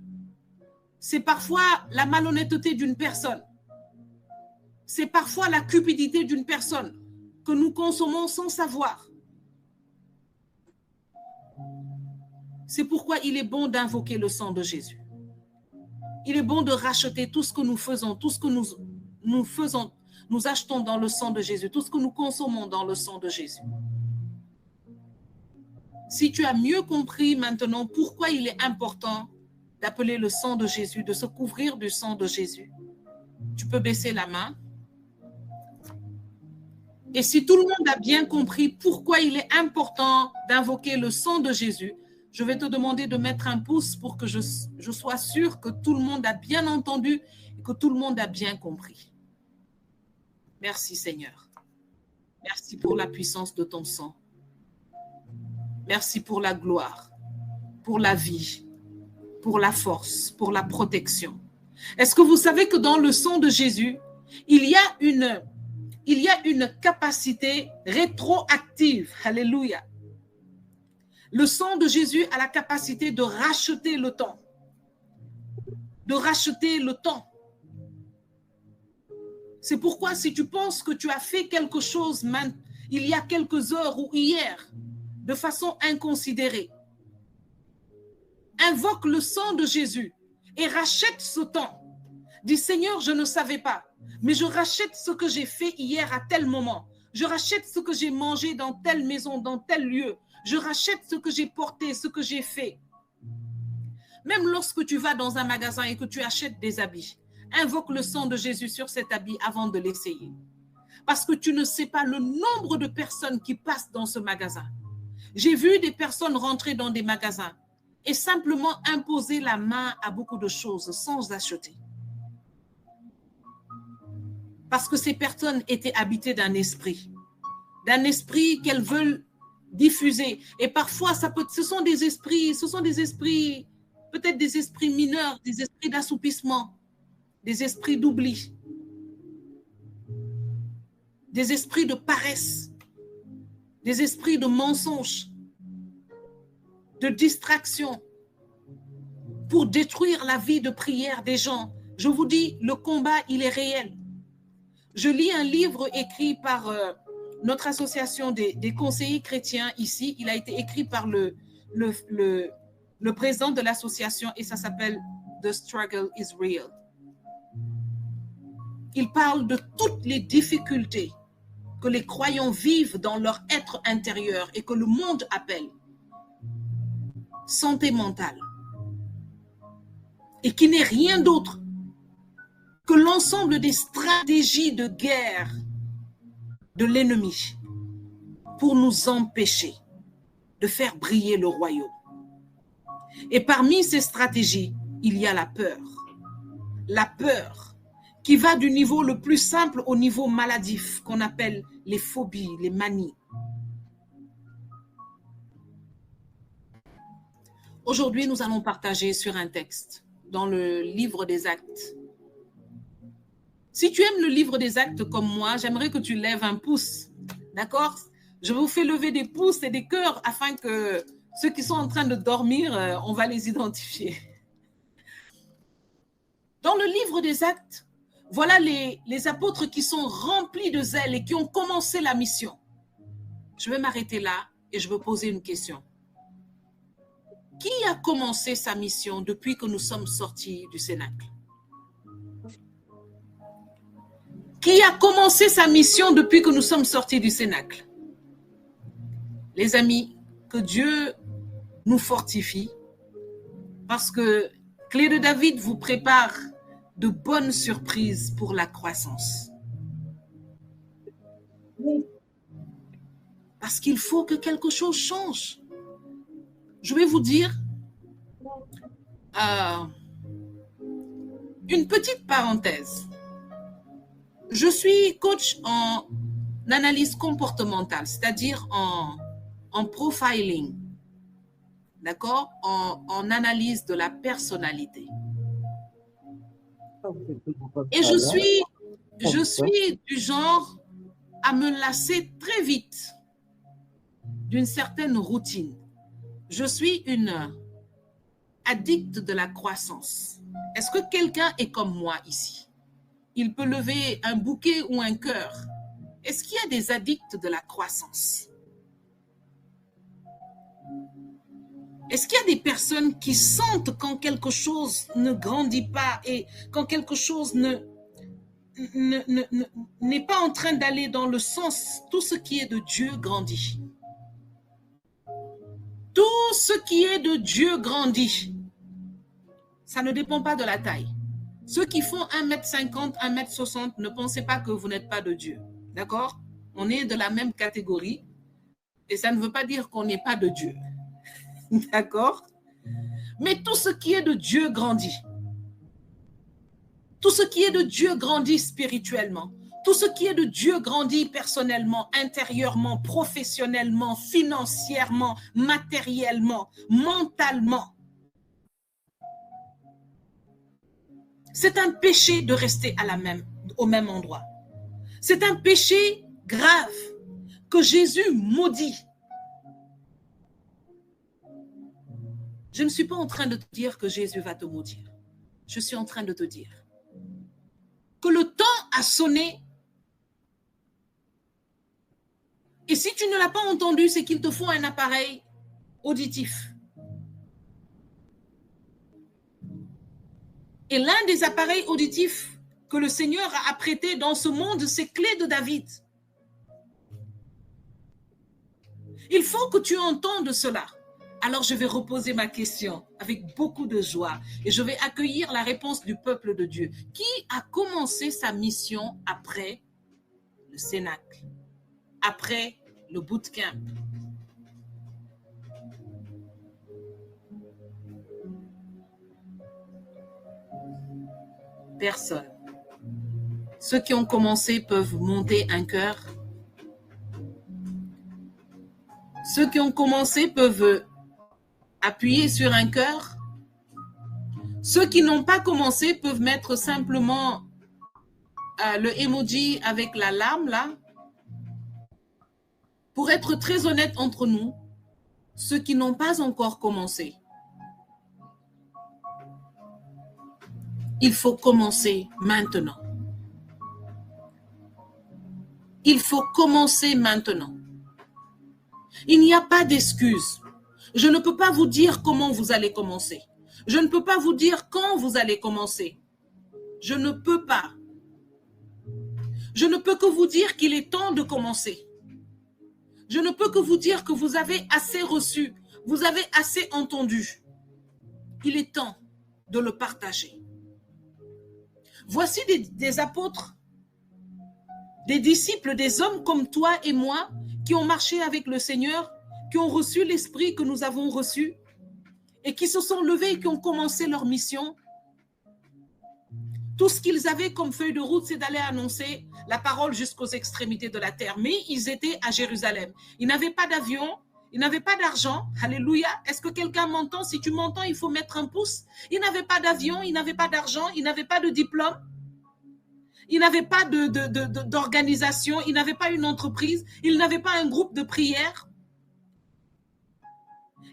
C'est parfois la malhonnêteté d'une personne. C'est parfois la cupidité d'une personne que nous consommons sans savoir. C'est pourquoi il est bon d'invoquer le sang de Jésus. Il est bon de racheter tout ce que nous faisons, tout ce que nous faisons, nous achetons dans le sang de Jésus, tout ce que nous consommons dans le sang de Jésus. Si tu as mieux compris maintenant pourquoi il est important d'appeler le sang de Jésus, de se couvrir du sang de Jésus, tu peux baisser la main. Et si tout le monde a bien compris pourquoi il est important d'invoquer le sang de Jésus, je vais te demander de mettre un pouce pour que je sois sûr que tout le monde a bien entendu et que tout le monde a bien compris. Merci Seigneur. Merci pour la puissance de ton sang. Merci pour la gloire, pour la vie, pour la force, pour la protection. Est-ce que vous savez que dans le sang de Jésus, il y a une capacité rétroactive. Alléluia. Le sang de Jésus a la capacité de racheter le temps. De racheter le temps. C'est pourquoi si tu penses que tu as fait quelque chose il y a quelques heures ou hier, de façon inconsidérée, invoque le sang de Jésus et rachète ce temps. Dis Seigneur, je ne savais pas, mais je rachète ce que j'ai fait hier à tel moment. Je rachète ce que j'ai mangé dans telle maison, dans tel lieu. Je rachète ce que j'ai porté, ce que j'ai fait. Même lorsque tu vas dans un magasin et que tu achètes des habits, invoque le sang de Jésus sur cet habit avant de l'essayer. Parce que tu ne sais pas le nombre de personnes qui passent dans ce magasin. J'ai vu des personnes rentrer dans des magasins et simplement imposer la main à beaucoup de choses sans acheter. Parce que ces personnes étaient habitées d'un esprit qu'elles veulent diffuser. Et parfois, ce sont des esprits, peut-être des esprits mineurs, des esprits d'assoupissement, des esprits d'oubli, des esprits de paresse, des esprits de mensonge, de distraction, pour détruire la vie de prière des gens. Je vous dis, le combat, il est réel. Je lis un livre écrit par notre association des conseillers chrétiens ici. Il a été écrit par le président de l'association et ça s'appelle « The struggle is real ». Il parle de toutes les difficultés que les croyants vivent dans leur être intérieur et que le monde appelle santé mentale. Et qui n'est rien d'autre que l'ensemble des stratégies de guerre de l'ennemi pour nous empêcher de faire briller le royaume. Et parmi ces stratégies, il y a la peur. La peur qui va du niveau le plus simple au niveau maladif qu'on appelle les phobies, les manies. Aujourd'hui, nous allons partager sur un texte dans le livre des Actes. Si tu aimes le livre des Actes comme moi, j'aimerais que tu lèves un pouce, d'accord? Je vous fais lever des pouces et des cœurs afin que Ceux qui sont en train de dormir, on va les identifier. Dans le livre des Actes, voilà les apôtres qui sont remplis de zèle et qui ont commencé la mission. Je vais m'arrêter là et je vais poser une question. Qui a commencé sa mission depuis que nous sommes sortis du Cénacle? Qui a commencé sa mission depuis que nous sommes sortis du Cénacle? Les amis, que Dieu nous fortifie parce que Clé de David vous prépare de bonnes surprises pour la croissance. Parce qu'il faut que quelque chose change. Je vais vous dire une petite parenthèse. Je suis coach en analyse comportementale, c'est-à-dire en profiling, d'accord, en analyse de la personnalité. Et je suis du genre à me lasser très vite d'une certaine routine. Je suis une addict de la croissance. Est-ce que quelqu'un est comme moi ici? Il peut lever un bouquet ou un cœur. Est-ce qu'il y a des addicts de la croissance? Est-ce qu'il y a des personnes qui sentent quand quelque chose ne grandit pas et quand quelque chose n'est pas en train d'aller dans le sens, tout ce qui est de Dieu grandit. Tout ce qui est de Dieu grandit. Ça ne dépend pas de la taille. Ceux qui font 1m50, 1m60, ne pensez pas que vous n'êtes pas de Dieu. D'accord? On est de la même catégorie et ça ne veut pas dire qu'on n'est pas de Dieu. D'accord? Mais tout ce qui est de Dieu grandit. Tout ce qui est de Dieu grandit spirituellement. Tout ce qui est de Dieu grandit personnellement, intérieurement, professionnellement, financièrement, matériellement, mentalement. C'est un péché de rester au même endroit. C'est un péché grave que Jésus maudit. Je ne suis pas en train de te dire que Jésus va te maudire. Je suis en train de te dire que le temps a sonné. Et si tu ne l'as pas entendu, c'est qu'il te faut un appareil auditif. Et l'un des appareils auditifs que le Seigneur a apprêté dans ce monde, c'est Clé de David. Il faut que tu entendes cela. Alors je vais reposer ma question avec beaucoup de joie et je vais accueillir la réponse du peuple de Dieu. Qui a commencé sa mission après le Cénacle, après le bootcamp? Personne. Ceux qui ont commencé peuvent monter un cœur. Ceux qui ont commencé peuvent appuyer sur un cœur. Ceux qui n'ont pas commencé peuvent mettre simplement le emoji avec la larme là. Pour être très honnête entre nous, ceux qui n'ont pas encore commencé, il faut commencer maintenant. Il faut commencer maintenant. Il n'y a pas d'excuse. Je ne peux pas vous dire comment vous allez commencer. Je ne peux pas vous dire quand vous allez commencer. Je ne peux pas. Je ne peux que vous dire qu'il est temps de commencer. Je ne peux que vous dire que vous avez assez reçu, vous avez assez entendu. Il est temps de le partager. Voici des apôtres, des disciples, des hommes comme toi et moi qui ont marché avec le Seigneur, qui ont reçu l'Esprit que nous avons reçu et qui se sont levés et qui ont commencé leur mission. Tout ce qu'ils avaient comme feuille de route, c'est d'aller annoncer la parole jusqu'aux extrémités de la terre. Mais ils étaient à Jérusalem. Ils n'avaient pas d'avion, ils n'avaient pas d'argent. Alléluia. Est-ce que quelqu'un m'entend? Si tu m'entends, il faut mettre un pouce. Ils n'avaient pas d'avion, ils n'avaient pas d'argent, ils n'avaient pas de diplôme. Ils n'avaient pas d'organisation, ils n'avaient pas une entreprise, ils n'avaient pas un groupe de prière.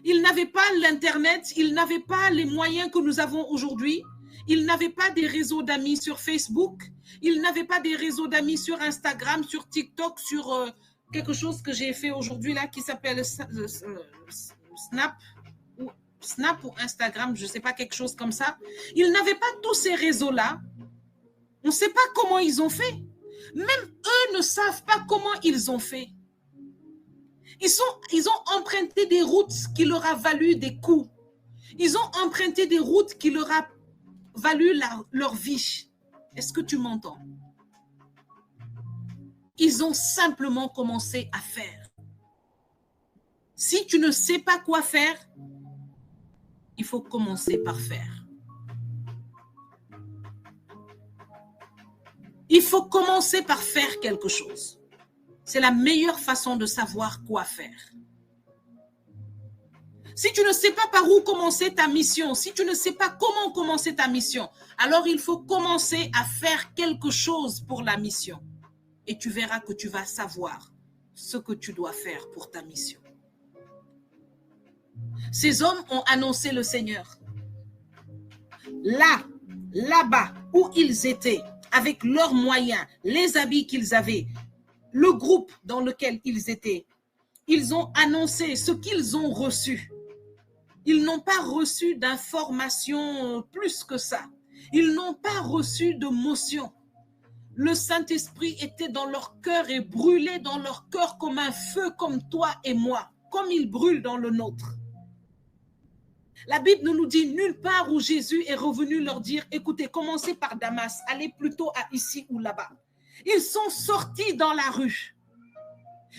Ils n'avaient pas l'Internet, ils n'avaient pas les moyens que nous avons aujourd'hui. Ils n'avaient pas des réseaux d'amis sur Facebook. Ils n'avaient pas des réseaux d'amis sur Instagram, sur TikTok, sur quelque chose que j'ai fait aujourd'hui là qui s'appelle Snap ou Instagram, je ne sais pas, quelque chose comme ça. Ils n'avaient pas tous ces réseaux-là. On ne sait pas comment ils ont fait. Même eux ne savent pas comment ils ont fait. Ils ont emprunté des routes qui leur a valu des coups. Ils ont emprunté des routes qui leur a valu leur vie. Est-ce que tu m'entends? Ils ont simplement commencé à faire. Si tu ne sais pas quoi faire, il faut commencer par faire. Il faut commencer par faire quelque chose. C'est la meilleure façon de savoir quoi faire. Si tu ne sais pas par où commencer ta mission, si tu ne sais pas comment commencer ta mission, alors il faut commencer à faire quelque chose pour la mission. Et tu verras que tu vas savoir ce que tu dois faire pour ta mission. Ces hommes ont annoncé le Seigneur. Là-bas où ils étaient, avec leurs moyens, les habits qu'ils avaient, le groupe dans lequel ils étaient, ils ont annoncé ce qu'ils ont reçu. Ils n'ont pas reçu d'informations plus que ça. Ils n'ont pas reçu de motion. Le Saint-Esprit était dans leur cœur et brûlait dans leur cœur comme un feu, comme toi et moi, comme il brûle dans le nôtre. La Bible ne nous dit nulle part où Jésus est revenu leur dire, écoutez, commencez par Damas, allez plutôt à ici ou là-bas. Ils sont sortis dans la rue.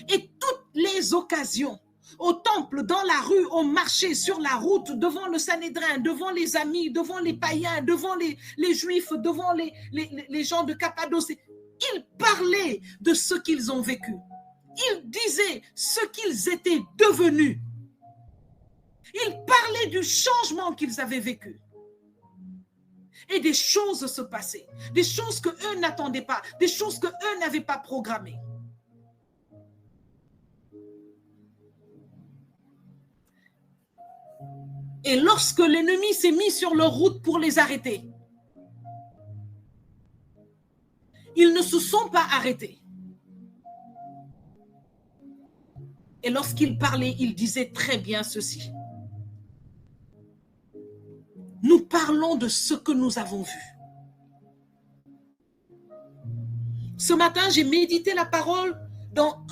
Et toutes les occasions, au temple, dans la rue, au marché, sur la route, devant le Sanhédrin, devant les amis, devant les païens, devant les juifs, devant les gens de Cappadoce, ils parlaient de ce qu'ils ont vécu. Ils disaient ce qu'ils étaient devenus. Ils parlaient du changement qu'ils avaient vécu. Et des choses se passaient. Des choses qu'eux n'attendaient pas. Des choses qu'eux n'avaient pas programmées. Et lorsque l'ennemi s'est mis sur leur route pour les arrêter, ils ne se sont pas arrêtés. Et lorsqu'ils parlaient, ils disaient très bien ceci. Nous parlons de ce que nous avons vu. Ce matin, j'ai médité la parole dans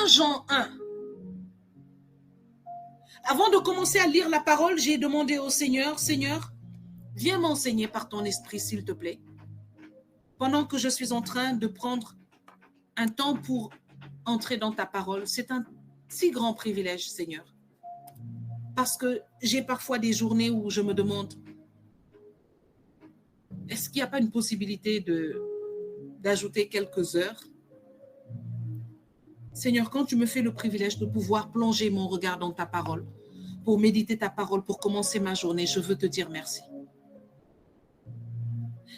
1 Jean 1. Avant de commencer à lire la parole, j'ai demandé au Seigneur, Seigneur, viens m'enseigner par ton esprit, s'il te plaît, pendant que je suis en train de prendre un temps pour entrer dans ta parole. C'est un si grand privilège, Seigneur, parce que j'ai parfois des journées où je me demande, est-ce qu'il n'y a pas une possibilité d'ajouter quelques heures? Seigneur, quand tu me fais le privilège de pouvoir plonger mon regard dans ta parole, pour méditer ta parole, pour commencer ma journée, je veux te dire merci.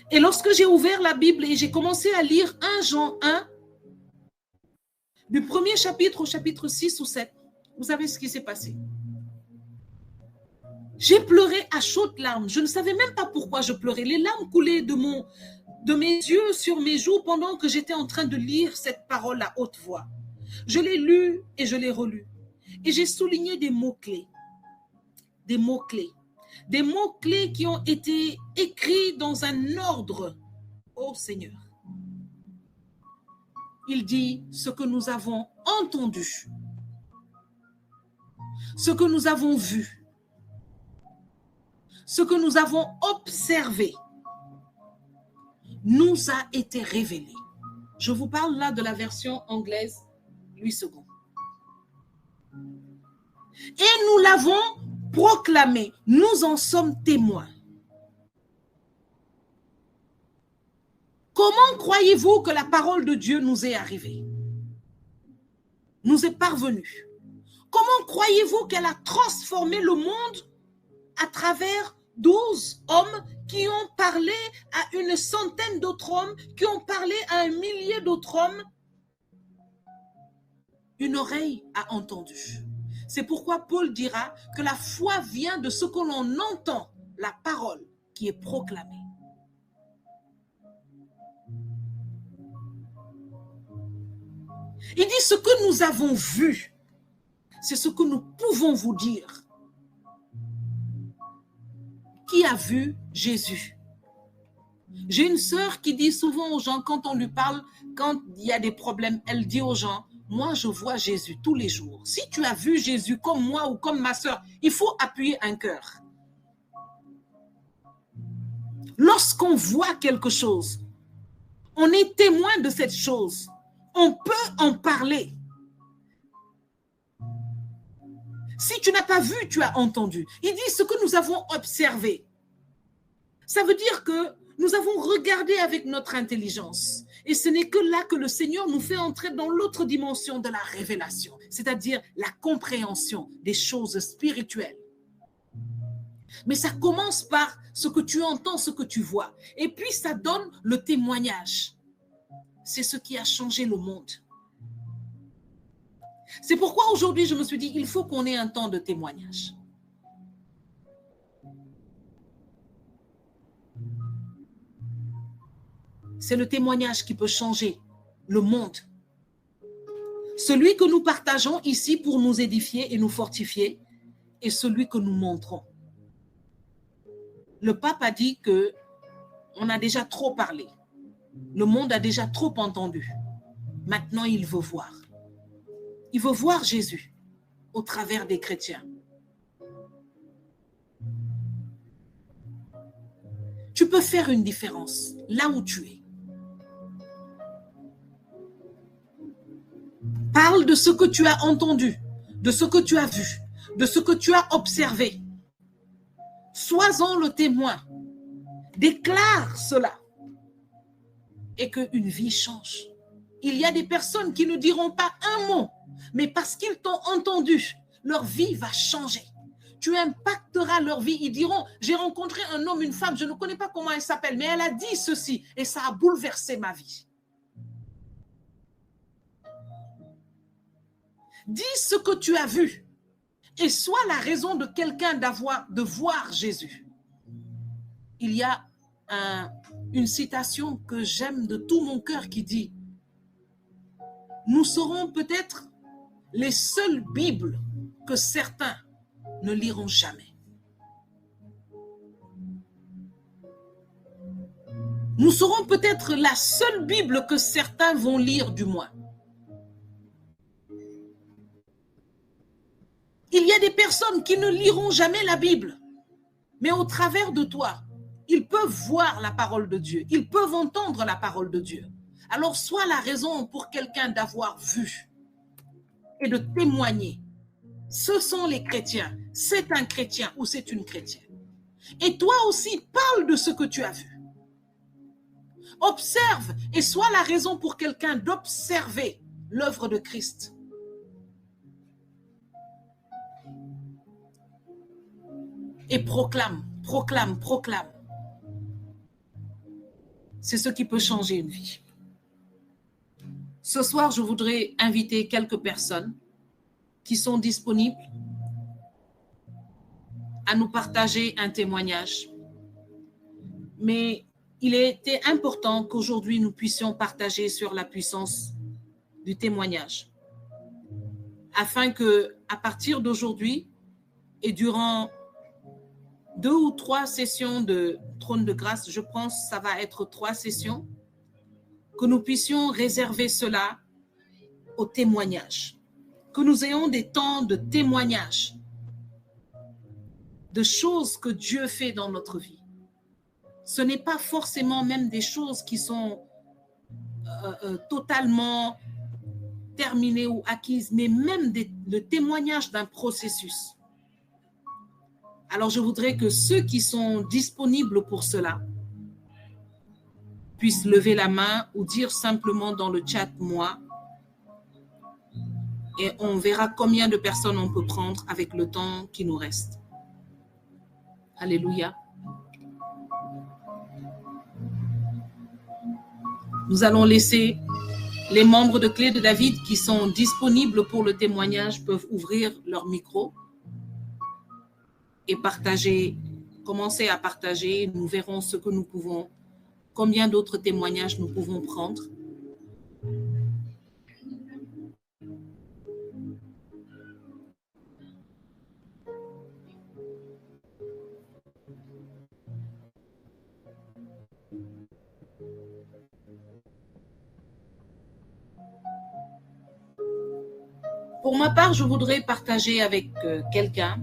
Et lorsque j'ai ouvert la Bible et j'ai commencé à lire 1 Jean 1, du premier chapitre au chapitre 6 ou 7, vous savez ce qui s'est passé? J'ai pleuré à chaudes larmes. Je ne savais même pas pourquoi je pleurais. Les larmes coulaient de mes yeux sur mes joues pendant que j'étais en train de lire cette parole à haute voix. Je l'ai lu et je l'ai relu. Et j'ai souligné des mots-clés. Des mots-clés. Des mots-clés qui ont été écrits dans un ordre. Oh Seigneur. Il dit ce que nous avons entendu. Ce que nous avons vu. Ce que nous avons observé nous a été révélé. Je vous parle là de la version anglaise, Louis II. Et nous l'avons proclamé. Nous en sommes témoins. Comment croyez-vous que la parole de Dieu nous est arrivée? Nous est parvenue. Comment croyez-vous qu'elle a transformé le monde à travers 12 hommes qui ont parlé à une centaine d'autres hommes, qui ont parlé à 1 millier d'autres hommes? Une oreille a entendu. C'est pourquoi Paul dira que la foi vient de ce que l'on entend, la parole qui est proclamée. Il dit ce que nous avons vu, c'est ce que nous pouvons vous dire. Qui a vu Jésus? J'ai une sœur qui dit souvent aux gens, quand on lui parle, quand il y a des problèmes, elle dit aux gens, moi je vois Jésus tous les jours. Si tu as vu Jésus comme moi ou comme ma sœur, il faut appuyer un cœur. Lorsqu'on voit quelque chose, on est témoin de cette chose. On peut en parler. Si tu n'as pas vu, tu as entendu. Il dit ce que nous avons observé. Ça veut dire que nous avons regardé avec notre intelligence. Et ce n'est que là que le Seigneur nous fait entrer dans l'autre dimension de la révélation, c'est-à-dire la compréhension des choses spirituelles. Mais ça commence par ce que tu entends, ce que tu vois. Et puis ça donne le témoignage. C'est ce qui a changé le monde. C'est pourquoi aujourd'hui, je me suis dit, il faut qu'on ait un temps de témoignage. C'est le témoignage qui peut changer le monde. Celui que nous partageons ici pour nous édifier et nous fortifier est celui que nous montrons. Le pape a dit qu'on a déjà trop parlé. Le monde a déjà trop entendu. Maintenant, il veut voir. Il veut voir Jésus au travers des chrétiens. Tu peux faire une différence là où tu es. Parle de ce que tu as entendu, de ce que tu as vu, de ce que tu as observé. Sois-en le témoin. Déclare cela. Et qu'une vie change. Il y a des personnes qui ne diront pas un mot, mais parce qu'ils t'ont entendu, leur vie va changer. Tu impacteras leur vie. Ils diront, j'ai rencontré un homme, une femme, je ne connais pas comment elle s'appelle, mais elle a dit ceci et ça a bouleversé ma vie. Dis ce que tu as vu et sois la raison de quelqu'un de voir Jésus. Il y a une citation que j'aime de tout mon cœur qui dit « Nous serons peut-être les seules Bibles que certains ne liront jamais. » Nous serons peut-être la seule Bible que certains vont lire du moins. Il y a des personnes qui ne liront jamais la Bible, mais au travers de toi, ils peuvent voir la parole de Dieu, ils peuvent entendre la parole de Dieu. Alors sois la raison pour quelqu'un d'avoir vu et de témoigner. Ce sont les chrétiens, c'est un chrétien ou c'est une chrétienne. Et toi aussi, parle de ce que tu as vu. Observe et sois la raison pour quelqu'un d'observer l'œuvre de Christ. Et proclame, proclame, proclame. C'est ce qui peut changer une vie. Ce soir, je voudrais inviter quelques personnes qui sont disponibles à nous partager un témoignage. Mais il était important qu'aujourd'hui, nous puissions partager sur la puissance du témoignage. Afin que, à partir d'aujourd'hui et durant 2 ou 3 sessions de trône de grâce, je pense que ça va être 3 sessions, que nous puissions réserver cela au témoignage, que nous ayons des temps de témoignage, de choses que Dieu fait dans notre vie. Ce n'est pas forcément même des choses qui sont totalement terminées ou acquises, mais même le témoignage d'un processus. Alors, je voudrais que ceux qui sont disponibles pour cela puissent lever la main ou dire simplement dans le chat « moi ». Et on verra combien de personnes on peut prendre avec le temps qui nous reste. Alléluia. Nous allons laisser les membres de Clé de David qui sont disponibles pour le témoignage peuvent ouvrir leur micro et partager, commencer à partager. Nous verrons ce que nous pouvons, combien d'autres témoignages nous pouvons prendre. Pour ma part, je voudrais partager avec quelqu'un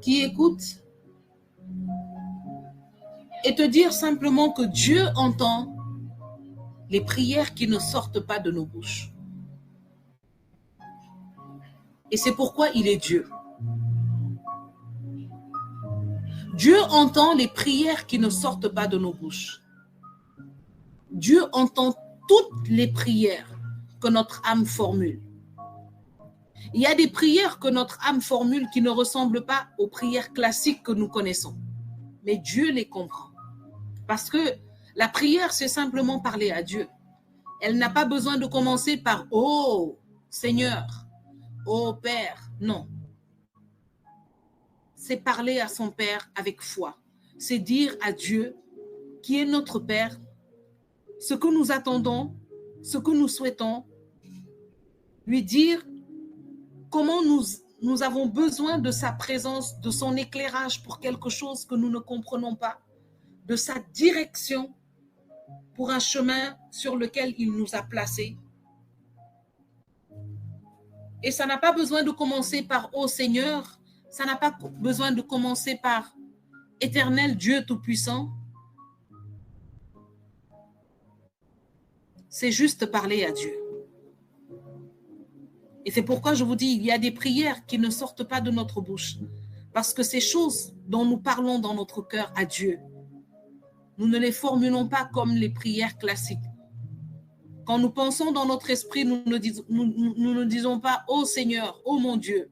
qui écoute et te dire simplement que Dieu entend les prières qui ne sortent pas de nos bouches. Et c'est pourquoi il est Dieu. Dieu entend les prières qui ne sortent pas de nos bouches. Dieu entend toutes les prières que notre âme formule. Il y a des prières que notre âme formule qui ne ressemblent pas aux prières classiques que nous connaissons. Mais Dieu les comprend. Parce que la prière, c'est simplement parler à Dieu. Elle n'a pas besoin de commencer par « Oh Seigneur, oh Père ». Non. C'est parler à son Père avec foi. C'est dire à Dieu, qui est notre Père, ce que nous attendons, ce que nous souhaitons, lui dire comment nous avons besoin de sa présence, de son éclairage pour quelque chose que nous ne comprenons pas, de sa direction pour un chemin sur lequel il nous a placés. Et ça n'a pas besoin de commencer par « Oh Seigneur », ça n'a pas besoin de commencer par « Éternel Dieu Tout-Puissant ». C'est juste parler à Dieu. Et c'est pourquoi je vous dis, il y a des prières qui ne sortent pas de notre bouche. Parce que ces choses dont nous parlons dans notre cœur à Dieu, nous ne les formulons pas comme les prières classiques. Quand nous pensons dans notre esprit, nous ne disons pas « Oh Seigneur, oh mon Dieu ».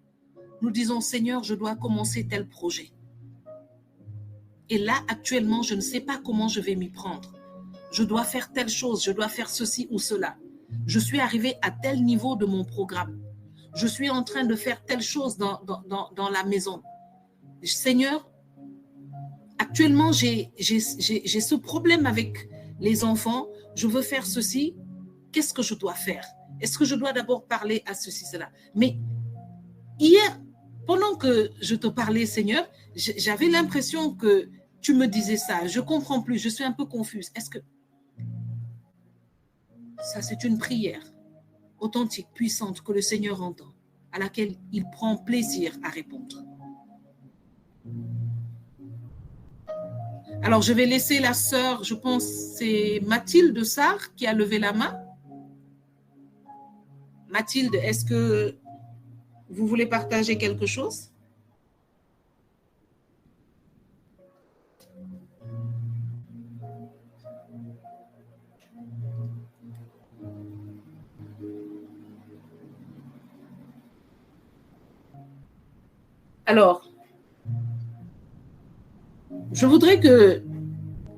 Nous disons « Seigneur, je dois commencer tel projet. Et là, actuellement, je ne sais pas comment je vais m'y prendre. Je dois faire telle chose, je dois faire ceci ou cela. Je suis arrivé à tel niveau de mon programme. Je suis en train de faire telle chose dans la maison. Seigneur, actuellement, j'ai ce problème avec les enfants. Je veux faire ceci. Qu'est-ce que je dois faire? Est-ce que je dois d'abord parler à ceci, cela? Mais hier, pendant que je te parlais, Seigneur, j'avais l'impression que tu me disais ça. Je ne comprends plus. Je suis un peu confuse. Est-ce que... Ça, c'est une prière authentique, puissante, que le Seigneur entend, à laquelle il prend plaisir à répondre. Alors, je vais laisser la sœur, je pense, c'est Mathilde Sarr qui a levé la main. Mathilde, est-ce que vous voulez partager quelque chose? Alors, je voudrais que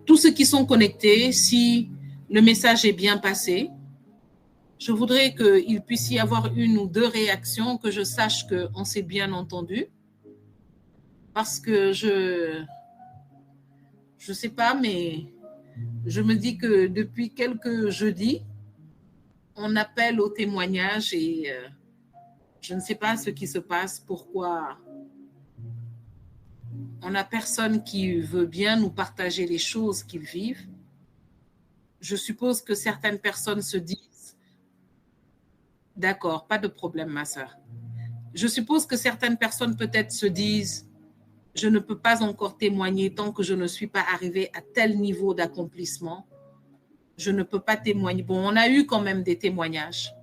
tous ceux qui sont connectés, si le message est bien passé, je voudrais qu'il puisse y avoir une ou deux réactions, que je sache qu'on s'est bien entendu. Parce que je sais pas, mais je me dis que depuis quelques jeudis, on appelle au témoignage et je ne sais pas ce qui se passe, pourquoi on n'a personne qui veut bien nous partager les choses qu'ils vivent. Je suppose que certaines personnes se disent, d'accord, pas de problème, ma sœur. Je suppose que certaines personnes peut-être se disent, je ne peux pas encore témoigner tant que je ne suis pas arrivée à tel niveau d'accomplissement. Je ne peux pas témoigner. Bon, on a eu quand même des témoignages.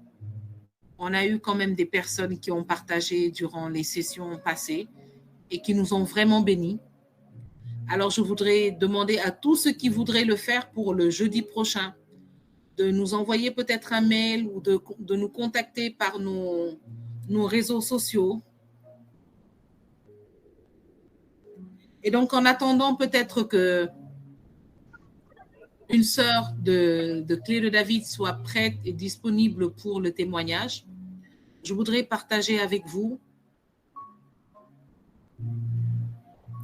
On a eu quand même des personnes qui ont partagé durant les sessions passées et qui nous ont vraiment bénis. Alors, je voudrais demander à tous ceux qui voudraient le faire pour le jeudi prochain de nous envoyer peut-être un mail ou de nous contacter par nos réseaux sociaux. Et donc, en attendant peut-être que une sœur de Clé de David soit prête et disponible pour le témoignage, je voudrais partager avec vous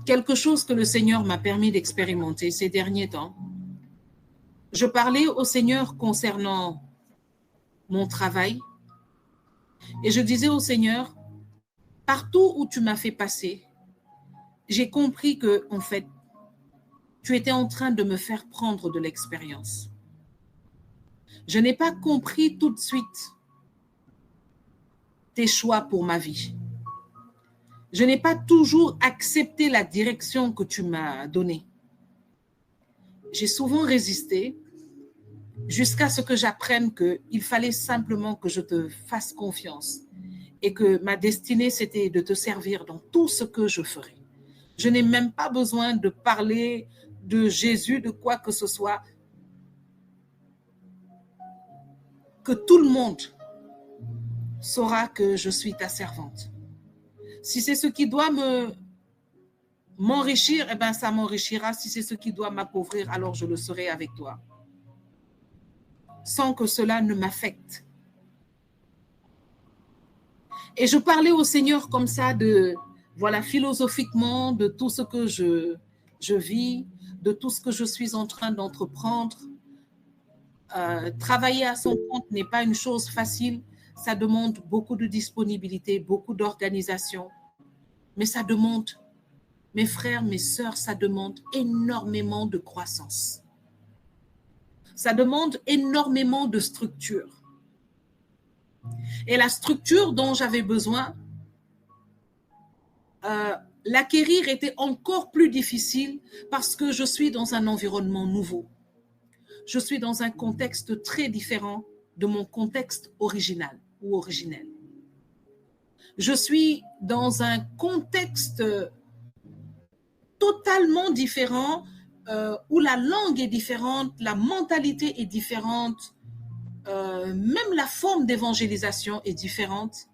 quelque chose que le Seigneur m'a permis d'expérimenter ces derniers temps. Je parlais au Seigneur concernant mon travail et je disais au Seigneur, partout où tu m'as fait passer, j'ai compris que, en fait, tu étais en train de me faire prendre de l'expérience. Je n'ai pas compris tout de suite tes choix pour ma vie. Je n'ai pas toujours accepté la direction que tu m'as donnée. J'ai souvent résisté jusqu'à ce que j'apprenne qu'il fallait simplement que je te fasse confiance et que ma destinée, c'était de te servir dans tout ce que je ferai. Je n'ai même pas besoin de parler de Jésus, de quoi que ce soit, que tout le monde saura que je suis ta servante. Si c'est ce qui doit m'enrichir, eh bien, ça m'enrichira. Si c'est ce qui doit m'appauvrir, alors je le serai avec toi. Sans que cela ne m'affecte. Et je parlais au Seigneur comme ça, voilà, philosophiquement, de tout ce que je vis, de tout ce que je suis en train d'entreprendre. Travailler à son compte n'est pas une chose facile. Ça demande beaucoup de disponibilité, beaucoup d'organisation. Mais ça demande, mes frères, mes sœurs, ça demande énormément de croissance. Ça demande énormément de structure. Et la structure dont j'avais besoin, l'acquérir était encore plus difficile parce que je suis dans un environnement nouveau. Je suis dans un contexte très différent de mon contexte original ou originel. Je suis dans un contexte totalement différent où la langue est différente, la mentalité est différente, même la forme d'évangélisation est différente.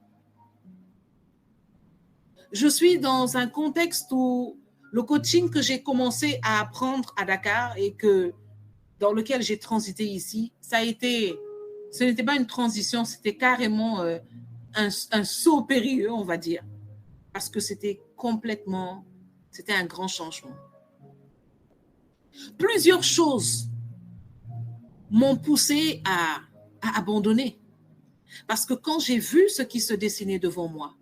Je suis dans un contexte où le coaching que j'ai commencé à apprendre à Dakar et dans lequel j'ai transité ici, ce n'était pas une transition, c'était carrément un saut périlleux, on va dire, parce que c'était un grand changement. Plusieurs choses m'ont poussé à abandonner, parce que quand j'ai vu ce qui se dessinait devant moi,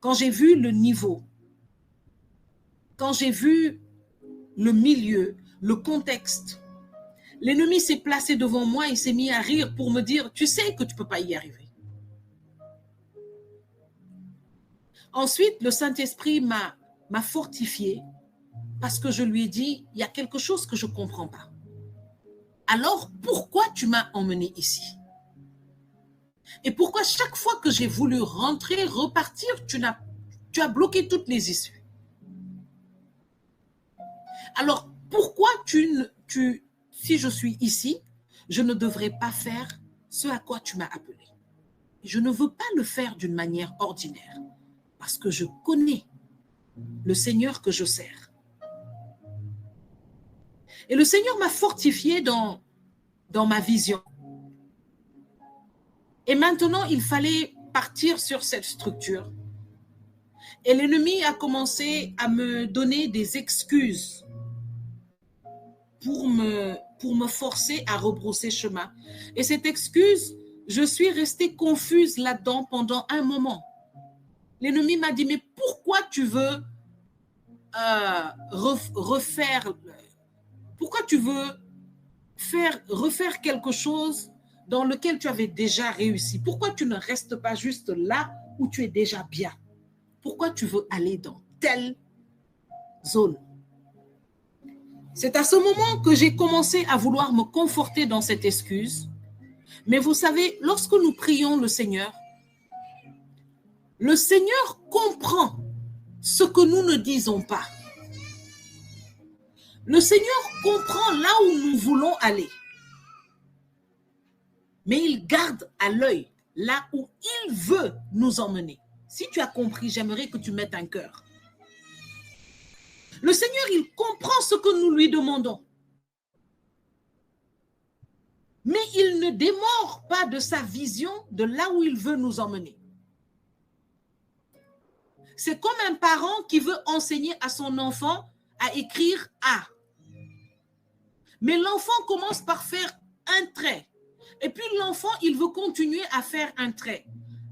quand j'ai vu le niveau, quand j'ai vu le milieu, le contexte, l'ennemi s'est placé devant moi et s'est mis à rire pour me dire, tu sais que tu ne peux pas y arriver. Ensuite, le Saint-Esprit m'a fortifié parce que je lui ai dit, il y a quelque chose que je ne comprends pas. Alors, pourquoi tu m'as emmené ici? Et pourquoi chaque fois que j'ai voulu rentrer, repartir, tu as bloqué toutes les issues? Alors, pourquoi si je suis ici, je ne devrais pas faire ce à quoi tu m'as appelé? Je ne veux pas le faire d'une manière ordinaire, parce que je connais le Seigneur que je sers. Et le Seigneur m'a fortifié dans ma vision. Et maintenant, il fallait partir sur cette structure. Et l'ennemi a commencé à me donner des excuses pour me forcer à rebrousser chemin. Et cette excuse, je suis restée confuse là-dedans pendant un moment. L'ennemi m'a dit, mais pourquoi tu veux pourquoi tu veux refaire quelque chose dans lequel tu avais déjà réussi? Pourquoi tu ne restes pas juste là où tu es déjà bien? Pourquoi tu veux aller dans telle zone? C'est à ce moment que j'ai commencé à vouloir me conforter dans cette excuse. Mais vous savez, lorsque nous prions le Seigneur comprend ce que nous ne disons pas. Le Seigneur comprend là où nous voulons aller. Mais il garde à l'œil là où il veut nous emmener. Si tu as compris, j'aimerais que tu mettes un cœur. Le Seigneur, il comprend ce que nous lui demandons. mais il ne démord pas de sa vision de là où il veut nous emmener. C'est comme un parent qui veut enseigner à son enfant à écrire A. Mais l'enfant commence par faire un trait. Et puis l'enfant, il veut continuer à faire un trait.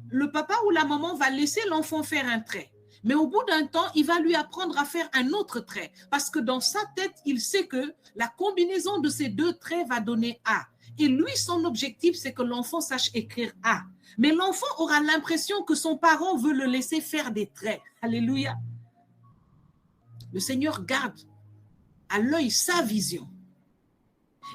Le papa ou la maman va laisser l'enfant faire un trait. Mais au bout d'un temps, il va lui apprendre à faire un autre trait. Parce que dans sa tête, il sait que la combinaison de ces deux traits va donner A. Et lui, son objectif, c'est que l'enfant sache écrire A. Mais l'enfant aura l'impression que son parent veut le laisser faire des traits. Alléluia. Le Seigneur garde à l'œil sa vision.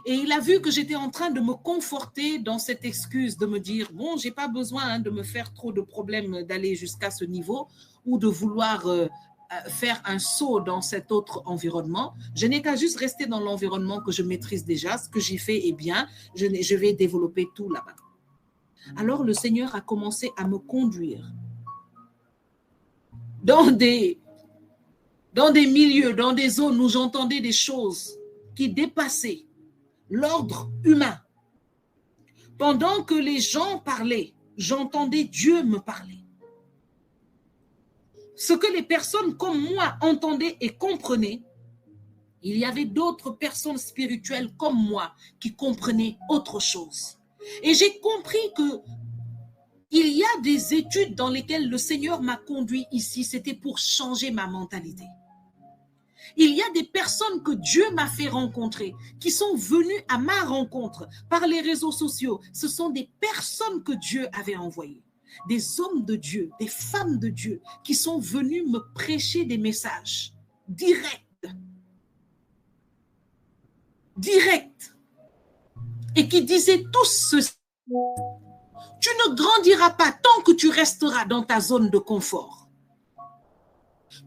Et il a vu que j'étais en train de me conforter dans cette excuse, de me dire, bon, je n'ai pas besoin de me faire trop de problèmes d'aller jusqu'à ce niveau ou de vouloir faire un saut dans cet autre environnement. Je n'ai qu'à juste rester dans l'environnement que je maîtrise déjà. Ce que j'y fais est bien. Je vais développer tout là-bas. Alors le Seigneur a commencé à me conduire dans des milieux, dans des zones où j'entendais des choses qui dépassaient l'ordre humain. Pendant que les gens parlaient, j'entendais Dieu me parler. Ce que les personnes comme moi entendaient et comprenaient, il y avait d'autres personnes spirituelles comme moi qui comprenaient autre chose. Et j'ai compris que il y a des études dans lesquelles le Seigneur m'a conduit ici, c'était pour changer ma mentalité. Il y a des personnes que Dieu m'a fait rencontrer, qui sont venues à ma rencontre par les réseaux sociaux. Ce sont des personnes que Dieu avait envoyées. Des hommes de Dieu, des femmes de Dieu, qui sont venus me prêcher des messages directs. Et qui disaient tous ceci. Tu ne grandiras pas tant que tu resteras dans ta zone de confort.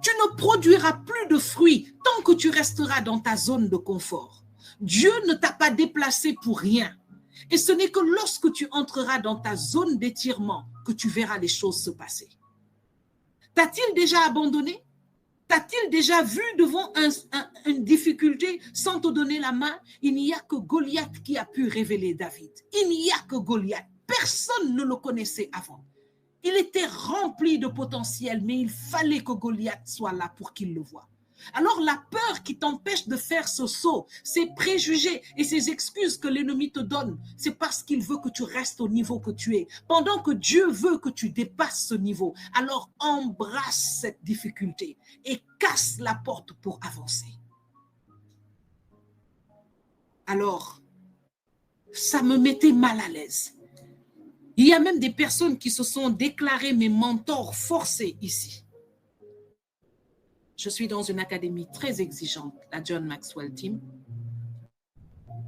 Tu ne produiras plus de fruits tant que tu resteras dans ta zone de confort. Dieu ne t'a pas déplacé pour rien. Et ce n'est que lorsque tu entreras dans ta zone d'étirement que tu verras les choses se passer. T'a-t-il déjà abandonné? T'a-t-il déjà vu devant une difficulté sans te donner la main? Il n'y a que Goliath qui a pu révéler David. Il n'y a que Goliath. Personne ne le connaissait avant. Il était rempli de potentiel, mais il fallait que Goliath soit là pour qu'il le voie. Alors la peur qui t'empêche de faire ce saut, ces préjugés et ces excuses que l'ennemi te donne, c'est parce qu'il veut que tu restes au niveau que tu es. Pendant que Dieu veut que tu dépasses ce niveau, alors embrasse cette difficulté et casse la porte pour avancer. Alors, ça me mettait mal à l'aise. Il y a même des personnes qui se sont déclarées mes mentors forcés ici. Je suis dans une académie très exigeante, la John Maxwell Team.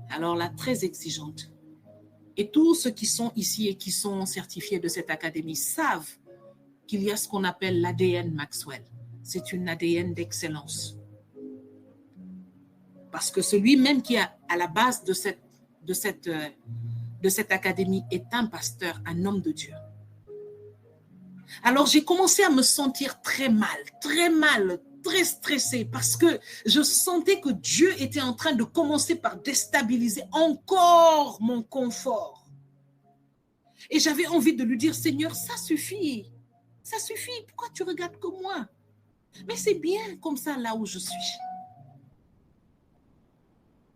Alors là, très exigeante. Et tous ceux qui sont ici et qui sont certifiés de cette académie savent qu'il y a ce qu'on appelle l'ADN Maxwell. C'est une ADN d'excellence. Parce que celui même qui est à la base de cette académie est un pasteur, un homme de Dieu. Alors j'ai commencé à me sentir très mal, très stressée parce que je sentais que Dieu était en train de commencer par déstabiliser encore mon confort. Et j'avais envie de lui dire, Seigneur, ça suffit, pourquoi tu regardes que moi? Mais c'est bien comme ça là où je suis.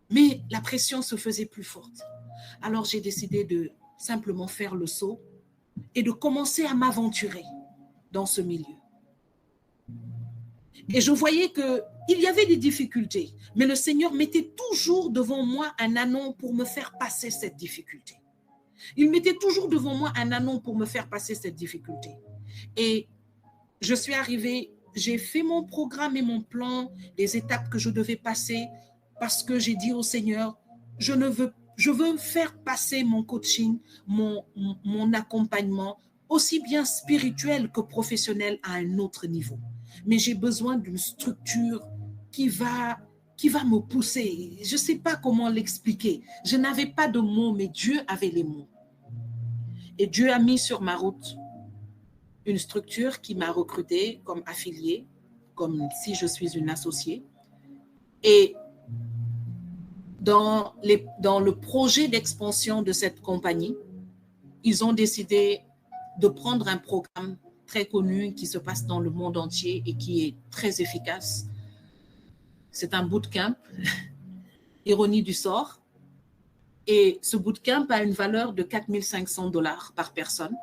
Mais la pression se faisait plus forte. Alors j'ai décidé de simplement faire le saut et de commencer à m'aventurer dans ce milieu. Et je voyais qu'il y avait des difficultés, mais le Seigneur mettait toujours devant moi un anon pour me faire passer cette difficulté. Il mettait toujours devant moi un anon pour me faire passer cette difficulté. Et je suis arrivée, j'ai fait mon programme et mon plan, les étapes que je devais passer, parce que j'ai dit au Seigneur, je veux faire passer mon coaching, mon accompagnement, aussi bien spirituel que professionnel, à un autre niveau. Mais j'ai besoin d'une structure qui va me pousser. Je ne sais pas comment l'expliquer. Je n'avais pas de mots, mais Dieu avait les mots. Et Dieu a mis sur ma route une structure qui m'a recrutée comme affiliée, comme si je suis une associée. Et dans le projet d'expansion de cette compagnie, ils ont décidé de prendre un programme très connu qui se passe dans le monde entier et qui est très efficace. C'est un bootcamp, ironie du sort. Et ce bootcamp a une valeur de 4 500 $ par personne.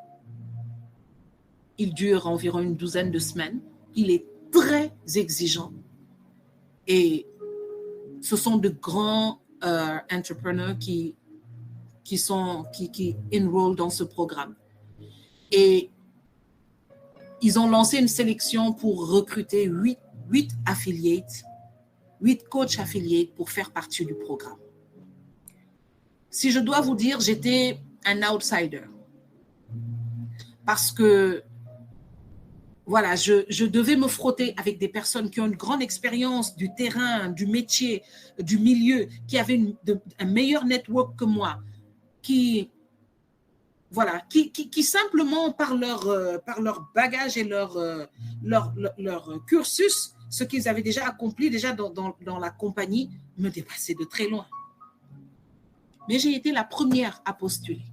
Il dure environ une douzaine de semaines. Il est très exigeant. Et ce sont de grands entrepreneurs qui enrollent dans ce programme. Et ils ont lancé une sélection pour recruter 8 affiliates, 8 coachs affiliates pour faire partie du programme. Si je dois vous dire, j'étais un outsider. Parce que, voilà, je devais me frotter avec des personnes qui ont une grande expérience du terrain, du métier, du milieu, qui avaient un meilleur network que moi, qui simplement par leur bagage et leur cursus, ce qu'ils avaient déjà accompli déjà dans la compagnie, me dépassaient de très loin. Mais j'ai été la première à postuler.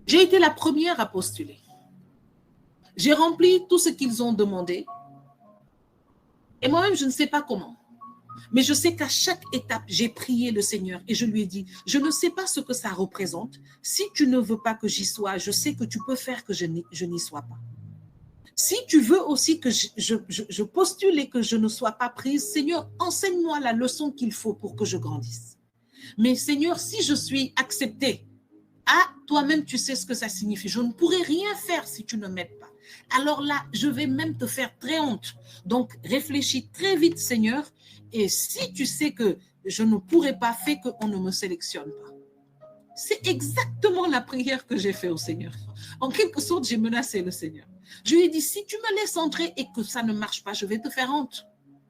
J'ai été la première à postuler. J'ai rempli tout ce qu'ils ont demandé. Et moi-même, je ne sais pas comment. Mais je sais qu'à chaque étape, j'ai prié le Seigneur et je lui ai dit, je ne sais pas ce que ça représente. Si tu ne veux pas que j'y sois, je sais que tu peux faire que je n'y sois pas. Si tu veux aussi que je postule et que je ne sois pas prise, Seigneur, enseigne-moi la leçon qu'il faut pour que je grandisse. Mais Seigneur, si je suis acceptée, toi-même, tu sais ce que ça signifie. Je ne pourrai rien faire si tu ne m'aides pas. Alors là, je vais même te faire très honte. Donc, réfléchis très vite, Seigneur. Et si tu sais que je ne pourrai pas, fais qu'on ne me sélectionne pas. C'est exactement la prière que j'ai faite au Seigneur. En quelque sorte, j'ai menacé le Seigneur. Je lui ai dit, si tu me laisses entrer et que ça ne marche pas, je vais te faire honte.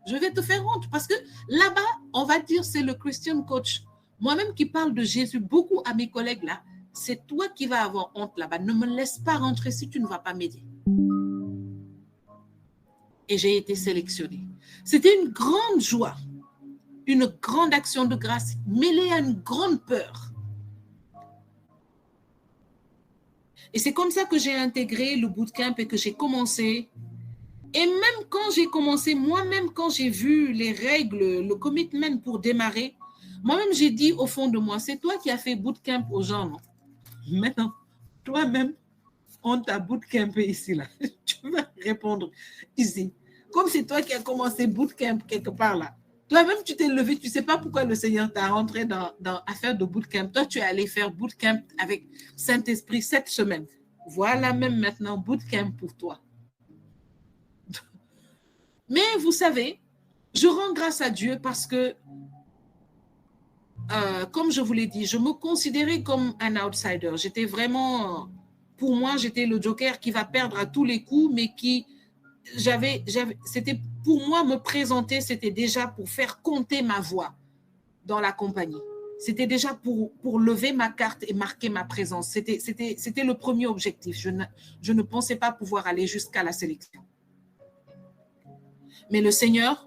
Je vais te faire honte parce que là-bas, on va dire, c'est le Christian coach. Moi-même qui parle de Jésus beaucoup à mes collègues là, c'est toi qui vas avoir honte là-bas. Ne me laisse pas rentrer si tu ne vas pas m'aider. Et j'ai été sélectionnée. C'était une grande joie, une grande action de grâce mêlée à une grande peur. Et c'est comme ça que j'ai intégré le bootcamp et que j'ai commencé. Et même quand j'ai commencé, moi-même quand j'ai vu les règles, le commitment pour démarrer, moi-même j'ai dit au fond de moi, c'est toi qui as fait bootcamp aux gens, non? Maintenant, toi-même, on t'a bootcampé ici, là. Tu vas répondre ici. Comme c'est toi qui as commencé bootcamp quelque part là. Toi-même, tu t'es levé, tu ne sais pas pourquoi le Seigneur t'a rentré dans affaire de bootcamp. Toi, tu es allé faire bootcamp avec Saint-Esprit 7 semaines. Voilà même maintenant bootcamp pour toi. Mais vous savez, je rends grâce à Dieu parce que, comme je vous l'ai dit, je me considérais comme un outsider. J'étais vraiment, pour moi, j'étais le joker qui va perdre à tous les coups, mais qui, c'était pour moi me présenter, c'était déjà pour faire compter ma voix dans la compagnie. C'était déjà pour lever ma carte et marquer ma présence. C'était le premier objectif. Je ne pensais pas pouvoir aller jusqu'à la sélection. Mais le Seigneur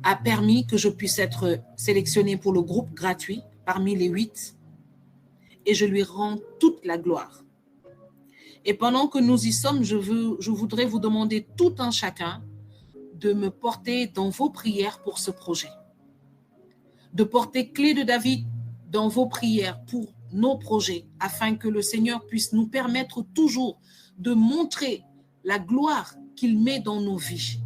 a permis que je puisse être sélectionnée pour le groupe gratuit parmi les 8 et je lui rends toute la gloire. Et pendant que nous y sommes, je voudrais vous demander tout un chacun de me porter dans vos prières pour ce projet. De porter Clé de David dans vos prières pour nos projets afin que le Seigneur puisse nous permettre toujours de montrer la gloire qu'il met dans nos vies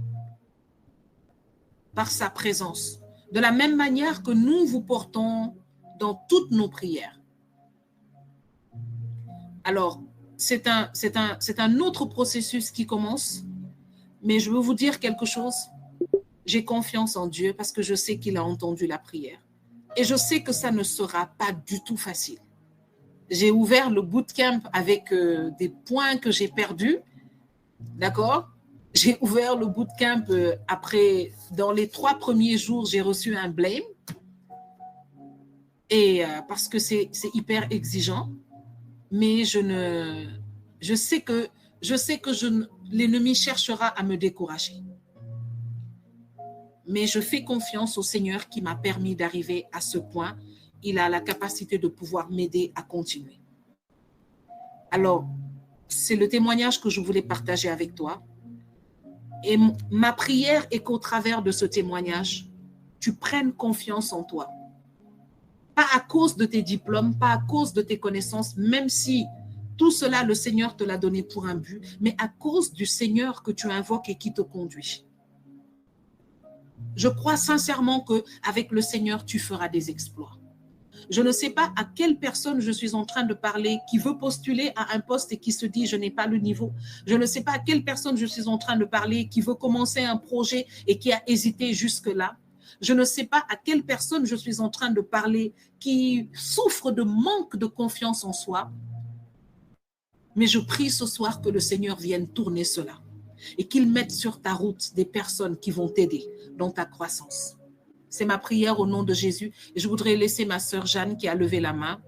par sa présence, de la même manière que nous vous portons dans toutes nos prières. Alors, c'est un autre processus qui commence, mais je veux vous dire quelque chose. J'ai confiance en Dieu parce que je sais qu'il a entendu la prière. Et je sais que ça ne sera pas du tout facile. J'ai ouvert le bootcamp avec des points que j'ai perdus, d'accord ? J'ai ouvert le bootcamp après, dans les 3 premiers jours, j'ai reçu un blame. Et parce que c'est hyper exigeant. Mais je sais que l'ennemi cherchera à me décourager. Mais je fais confiance au Seigneur qui m'a permis d'arriver à ce point. Il a la capacité de pouvoir m'aider à continuer. Alors, c'est le témoignage que je voulais partager avec toi. Et ma prière est qu'au travers de ce témoignage, tu prennes confiance en toi. Pas à cause de tes diplômes, pas à cause de tes connaissances, même si tout cela, le Seigneur te l'a donné pour un but, mais à cause du Seigneur que tu invoques et qui te conduit. Je crois sincèrement qu'avec le Seigneur, tu feras des exploits. Je ne sais pas à quelle personne je suis en train de parler qui veut postuler à un poste et qui se dit « je n'ai pas le niveau ». Je ne sais pas à quelle personne je suis en train de parler qui veut commencer un projet et qui a hésité jusque-là. Je ne sais pas à quelle personne je suis en train de parler qui souffre de manque de confiance en soi. Mais je prie ce soir que le Seigneur vienne tourner cela et qu'il mette sur ta route des personnes qui vont t'aider dans ta croissance. C'est ma prière au nom de Jésus. Et je voudrais laisser ma sœur Jeanne qui a levé la main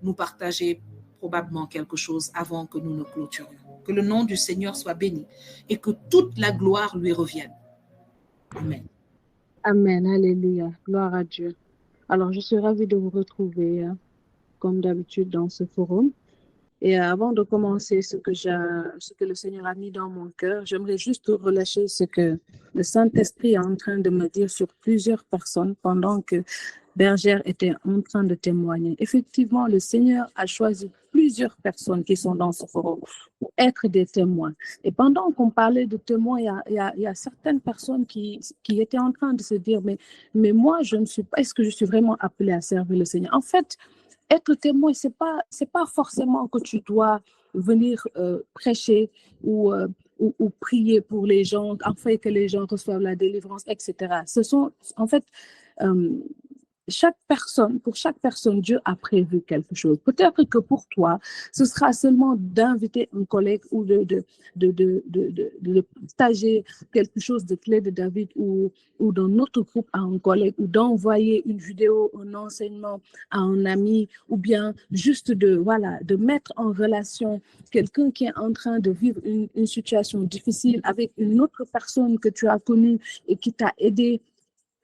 nous partager probablement quelque chose avant que nous ne clôturions. Que le nom du Seigneur soit béni et que toute la gloire lui revienne. Amen. Amen. Alléluia. Gloire à Dieu. Alors, je suis ravie de vous retrouver, comme d'habitude, dans ce forum. Et avant de commencer ce que le Seigneur a mis dans mon cœur, j'aimerais juste relâcher ce que le Saint-Esprit est en train de me dire sur plusieurs personnes pendant que Bergère était en train de témoigner. Effectivement, le Seigneur a choisi plusieurs personnes qui sont dans ce forum pour être des témoins. Et pendant qu'on parlait de témoins, il y a certaines personnes qui étaient en train de se dire, mais moi, je ne suis pas, est-ce que je suis vraiment appelée à servir le Seigneur? En fait, être témoin, c'est pas forcément que tu dois venir prêcher ou prier pour les gens, afin que les gens reçoivent la délivrance, etc. Ce sont, en fait, pour chaque personne, Dieu a prévu quelque chose. Peut-être que pour toi, ce sera seulement d'inviter un collègue ou de partager quelque chose de clé de David ou dans notre groupe à un collègue ou d'envoyer une vidéo, un enseignement à un ami ou bien juste de mettre en relation quelqu'un qui est en train de vivre une situation difficile avec une autre personne que tu as connue et qui t'a aidé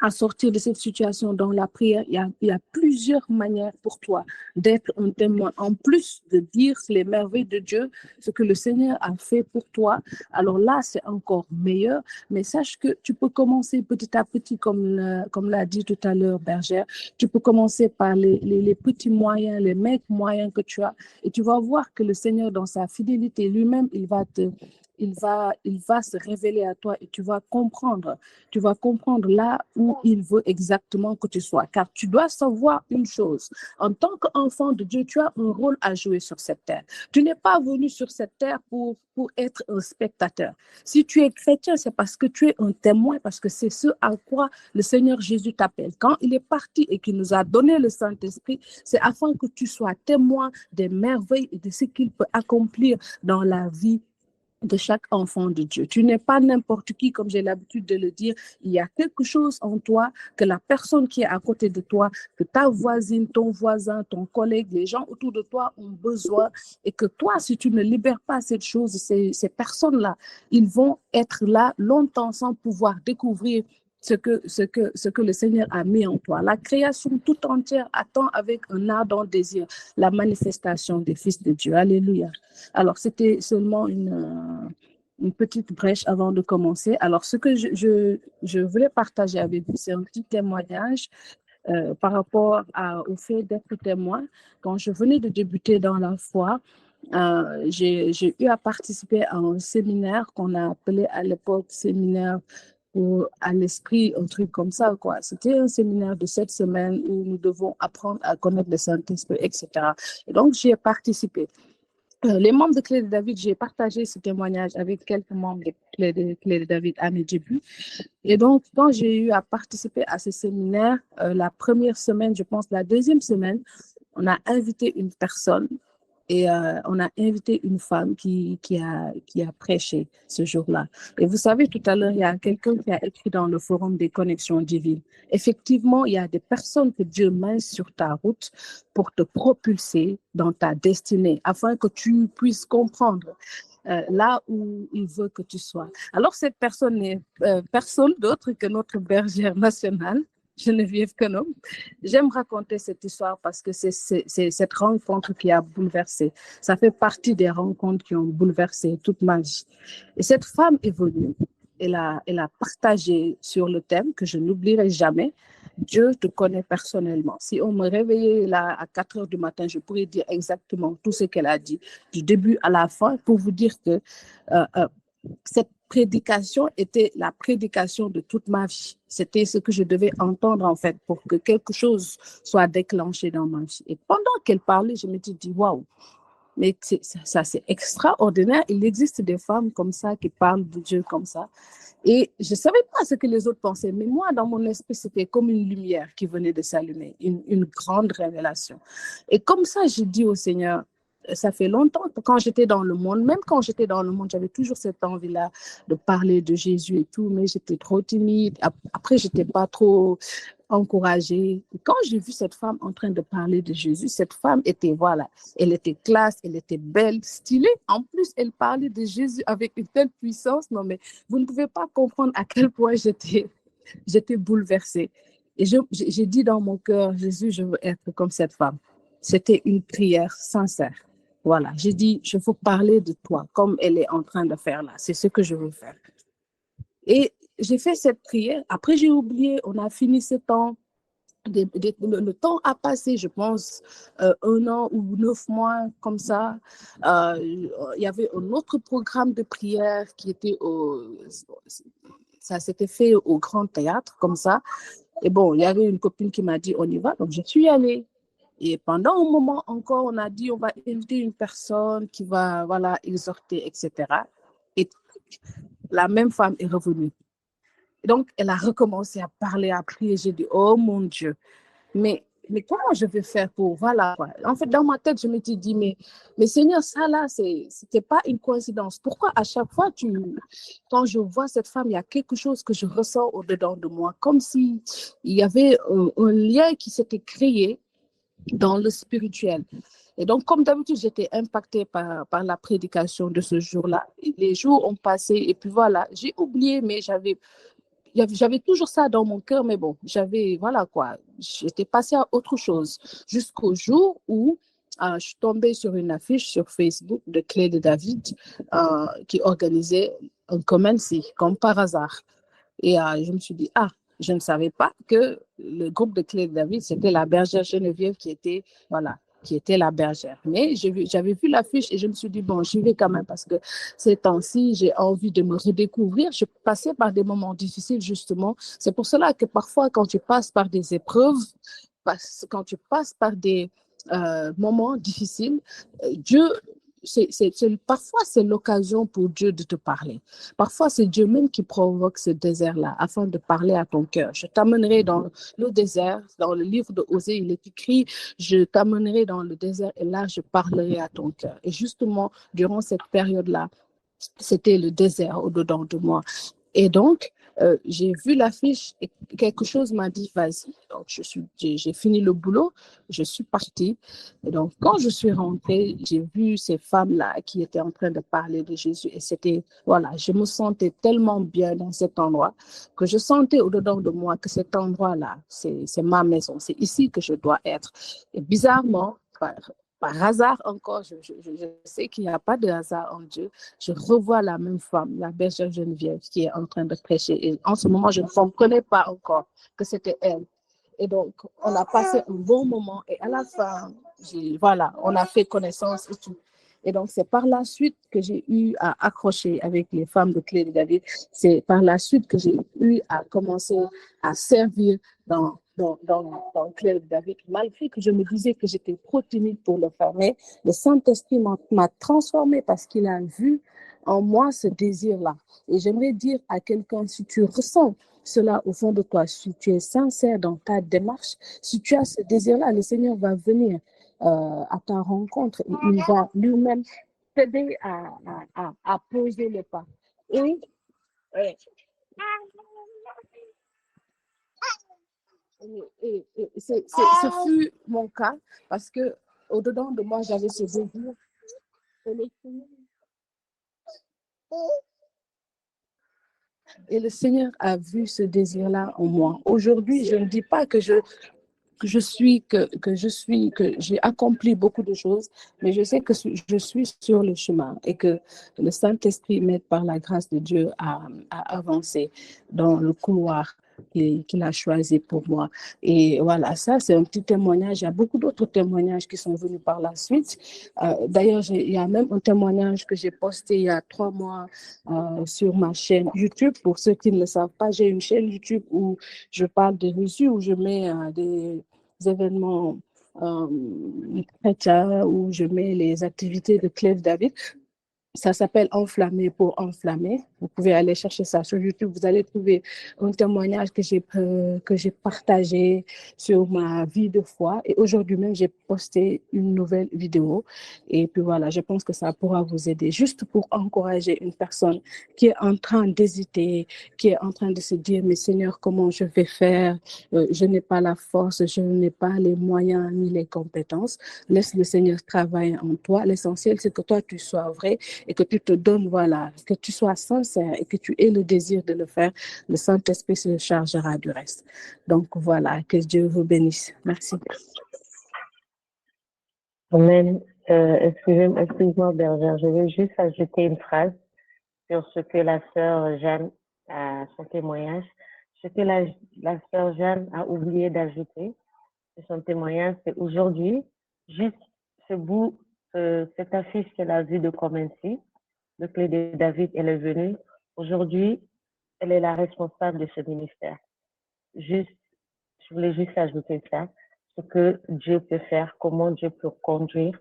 à sortir de cette situation dans la prière. Il y a plusieurs manières pour toi d'être un témoin, en plus de dire les merveilles de Dieu, ce que le Seigneur a fait pour toi. Alors là, c'est encore meilleur, mais sache que tu peux commencer petit à petit, comme l'a dit tout à l'heure Bergère, tu peux commencer par les petits moyens, les maigres moyens que tu as, et tu vas voir que le Seigneur, dans sa fidélité lui-même, il va se révéler à toi et tu vas comprendre là où il veut exactement que tu sois. Car tu dois savoir une chose, en tant qu'enfant de Dieu, tu as un rôle à jouer sur cette terre. Tu n'es pas venu sur cette terre pour être un spectateur. Si tu es chrétien, c'est parce que tu es un témoin, parce que c'est ce à quoi le Seigneur Jésus t'appelle. Quand il est parti et qu'il nous a donné le Saint-Esprit, c'est afin que tu sois témoin des merveilles et de ce qu'il peut accomplir dans la vie de chaque enfant de Dieu. Tu n'es pas n'importe qui, comme j'ai l'habitude de le dire. Il y a quelque chose en toi que la personne qui est à côté de toi, que ta voisine, ton voisin, ton collègue, les gens autour de toi ont besoin, et que toi, si tu ne libères pas cette chose, ces personnes-là, ils vont être là longtemps sans pouvoir découvrir ce que le Seigneur a mis en toi. La création tout entière attend avec un ardent désir la manifestation des fils de Dieu. Alléluia. Alors, c'était seulement une petite brèche avant de commencer. Alors, ce que je voulais partager avec vous, c'est un petit témoignage par rapport au fait d'être témoin. Quand je venais de débuter dans la foi, j'ai eu à participer à un séminaire qu'on a appelé à l'époque séminaire à l'esprit, un truc comme ça, quoi. C'était un séminaire de 7 semaines où nous devons apprendre à connaître le Saint-Esprit, etc. Et donc, j'y ai participé. Les membres de Clé de David, j'ai partagé ce témoignage avec quelques membres de Clé de David à mes débuts. Et donc, quand j'ai eu à participer à ce séminaire, la première semaine, je pense la deuxième semaine, on a invité une personne. Et on a invité une femme qui a prêché ce jour-là. Et vous savez, tout à l'heure, il y a quelqu'un qui a écrit dans le forum des connexions divines. Effectivement, il y a des personnes que Dieu met sur ta route pour te propulser dans ta destinée, afin que tu puisses comprendre là où il veut que tu sois. Alors, cette personne n'est personne d'autre que notre bergère nationale, Geneviève Kenom. J'aime raconter cette histoire parce que c'est cette rencontre qui a bouleversé. Ça fait partie des rencontres qui ont bouleversé toute ma vie. Et cette femme est venue. Elle a partagé sur le thème que je n'oublierai jamais. Dieu te connaît personnellement. Si on me réveillait là à 4 heures du matin, je pourrais dire exactement tout ce qu'elle a dit, du début à la fin, pour vous dire que cette prédication était la prédication de toute ma vie. C'était ce que je devais entendre, en fait, pour que quelque chose soit déclenché dans ma vie. Et pendant qu'elle parlait, je me suis dit, waouh, mais ça, c'est extraordinaire. Il existe des femmes comme ça qui parlent de Dieu comme ça. Et je ne savais pas ce que les autres pensaient, mais moi, dans mon esprit, c'était comme une lumière qui venait de s'allumer, une grande révélation. Et comme ça, j'ai dit au Seigneur, ça fait longtemps que quand j'étais dans le monde, même quand j'étais dans le monde, j'avais toujours cette envie-là de parler de Jésus et tout, mais j'étais trop timide. Après, je n'étais pas trop encouragée. Et quand j'ai vu cette femme en train de parler de Jésus, cette femme était, voilà, elle était classe, elle était belle, stylée. En plus, elle parlait de Jésus avec une telle puissance. Non, mais vous ne pouvez pas comprendre à quel point j'étais bouleversée. Et j'ai dit dans mon cœur, Jésus, je veux être comme cette femme. C'était une prière sincère. Voilà, j'ai dit, je veux parler de toi comme elle est en train de faire là. C'est ce que je veux faire. Et j'ai fait cette prière. Après, j'ai oublié, on a fini ce temps. Le temps a passé, je pense, 1 an ou 9 mois, comme ça. Il y avait un autre programme de prière qui était ça s'était fait au Grand Théâtre, comme ça. Et bon, il y avait une copine qui m'a dit, on y va. Donc, je suis allée. Et pendant un moment encore, on a dit, on va inviter une personne qui va, voilà, exhorter, etc. Et la même femme est revenue. Et donc, elle a recommencé à parler, à prier. J'ai dit, oh mon Dieu, mais comment je vais faire pour, voilà. En fait, dans ma tête, je me suis dit, mais Seigneur, ça là, c'était pas une coïncidence. Pourquoi à chaque fois, quand je vois cette femme, il y a quelque chose que je ressens au-dedans de moi, comme si il y avait un lien qui s'était créé dans le spirituel. Et donc, comme d'habitude, j'étais impactée par la prédication de ce jour-là. Les jours ont passé et puis voilà, j'ai oublié, mais j'avais toujours ça dans mon cœur, mais bon, voilà quoi, j'étais passée à autre chose. Jusqu'au jour où je suis tombée sur une affiche sur Facebook de Clé de David qui organisait un Comency, comme par hasard. Et je me suis dit, je ne savais pas que le groupe de Clé de David, c'était la bergère Geneviève qui était la bergère. Mais j'avais vu l'affiche et je me suis dit, bon, j'y vais quand même parce que ces temps-ci, j'ai envie de me redécouvrir. Je passais par des moments difficiles, justement. C'est pour cela que parfois, quand tu passes par des épreuves, quand tu passes par des moments difficiles, Dieu... parfois, c'est l'occasion pour Dieu de te parler. Parfois, c'est Dieu même qui provoque ce désert-là afin de parler à ton cœur. Je t'amènerai dans le désert. Dans le livre de Osée, il est écrit, je t'amènerai dans le désert et là, je parlerai à ton cœur. Et justement, durant cette période-là, c'était le désert au-dedans de moi. Et donc, j'ai vu l'affiche et quelque chose m'a dit, vas-y. Donc, j'ai fini le boulot, je suis partie. Et donc, quand je suis rentrée, j'ai vu ces femmes-là qui étaient en train de parler de Jésus. Et c'était, voilà, je me sentais tellement bien dans cet endroit que je sentais au-dedans de moi que cet endroit-là, c'est ma maison. C'est ici que je dois être. Et bizarrement, par hasard encore, je sais qu'il n'y a pas de hasard en Dieu. Je revois la même femme, la bergère Geneviève, qui est en train de prêcher. Et en ce moment, je ne comprenais pas encore que c'était elle. Et donc, on a passé un bon moment. Et à la fin, voilà, on a fait connaissance et tout. Et donc, c'est par la suite que j'ai eu à accrocher avec les femmes de Clé de David. C'est par la suite que j'ai eu à commencer à servir dans Clé de David, malgré que je me disais que j'étais trop timide pour le faire. Mais le Saint-Esprit m'a transformée parce qu'il a vu en moi ce désir-là. Et j'aimerais dire à quelqu'un, si tu ressens cela au fond de toi, si tu es sincère dans ta démarche, si tu as ce désir-là, le Seigneur va venir à ta rencontre et il va lui-même t'aider à poser le pas. Et ce fut mon cas parce que au-dedans de moi, j'avais ce désir. Et le Seigneur a vu ce désir-là en moi. Aujourd'hui, je ne dis pas que j'ai accompli beaucoup de choses, mais je sais que je suis sur le chemin et que le Saint-Esprit m'aide par la grâce de Dieu à avancer dans le couloir qu'il a choisi pour moi. Et voilà, ça, c'est un petit témoignage. Il y a beaucoup d'autres témoignages qui sont venus par la suite. D'ailleurs, il y a même un témoignage que j'ai posté il y a 3 mois sur ma chaîne YouTube. Pour ceux qui ne le savent pas, j'ai une chaîne YouTube où je parle de Jésus, où je mets des événements chrétiens, où je mets les activités de Clive David. Ça s'appelle Enflammé pour enflammer. Vous pouvez aller chercher ça sur YouTube. Vous allez trouver un témoignage que j'ai partagé sur ma vie de foi. Et aujourd'hui même, j'ai posté une nouvelle vidéo. Et puis voilà, je pense que ça pourra vous aider juste pour encourager une personne qui est en train d'hésiter, qui est en train de se dire, mais Seigneur, comment je vais faire? Je n'ai pas la force, je n'ai pas les moyens ni les compétences. Laisse le Seigneur travailler en toi. L'essentiel, c'est que toi, tu sois vrai et que tu te donnes, voilà, que tu sois sincère et que tu aies le désir de le faire. Le Saint-Esprit se chargera du reste. Donc voilà, que Dieu vous bénisse. Merci. Amen. Excuse-moi, Bergère, je veux juste ajouter une phrase sur ce que la sœur Jeanne, son témoignage, ce que la sœur Jeanne a oublié d'ajouter de son témoignage, c'est aujourd'hui, juste cette affiche qu'elle a vue de Comency, le clé de David, elle est venue. Aujourd'hui, elle est la responsable de ce ministère. Je voulais juste ajouter ça, ce que Dieu peut faire, comment Dieu peut conduire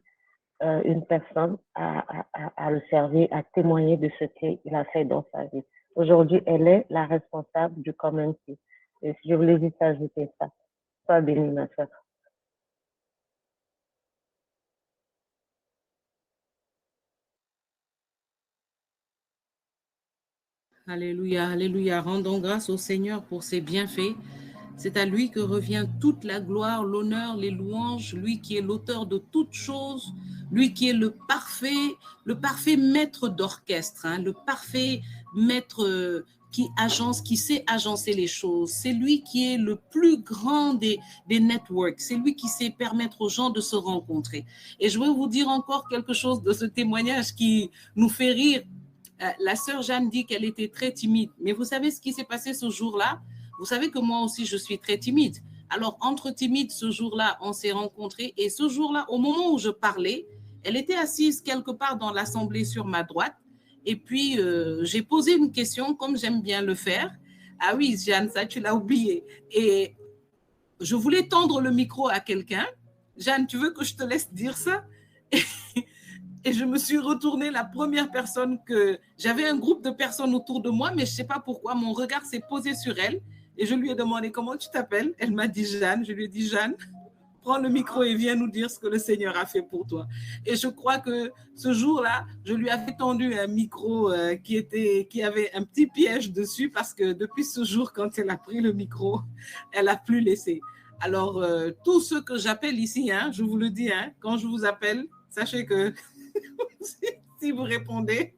une personne à le servir, à témoigner de ce qu'il a fait dans sa vie. Aujourd'hui, elle est la responsable du Comency. Et je voulais juste ajouter ça. Sois bénie, ma soeur. Alléluia, alléluia. Rendons grâce au Seigneur pour ses bienfaits. C'est à lui que revient toute la gloire, l'honneur, les louanges, lui qui est l'auteur de toutes choses, lui qui est le parfait maître d'orchestre, hein, le parfait maître qui sait agencer les choses. C'est lui qui est le plus grand des networks. C'est lui qui sait permettre aux gens de se rencontrer. Et je veux vous dire encore quelque chose de ce témoignage qui nous fait rire. La sœur Jeanne dit qu'elle était très timide. Mais vous savez ce qui s'est passé ce jour-là? Vous savez que moi aussi, je suis très timide. Alors, entre timides, ce jour-là, on s'est rencontrés. Et ce jour-là, au moment où je parlais, elle était assise quelque part dans l'assemblée sur ma droite. Et puis, j'ai posé une question, comme j'aime bien le faire. Ah oui, Jeanne, ça, tu l'as oublié. Et je voulais tendre le micro à quelqu'un. Jeanne, tu veux que je te laisse dire ça? Et je me suis retournée, la première personne j'avais un groupe de personnes autour de moi, mais je ne sais pas pourquoi, mon regard s'est posé sur elle et je lui ai demandé comment tu t'appelles. Elle m'a dit Jeanne. Je lui ai dit Jeanne, prends le micro et viens nous dire ce que le Seigneur a fait pour toi. Et je crois que ce jour-là, je lui avais tendu un micro qui avait un petit piège dessus parce que depuis ce jour, quand elle a pris le micro, elle n'a plus laissé. Alors, tous ceux que j'appelle ici, hein, je vous le dis, hein, quand je vous appelle, sachez que si vous répondez,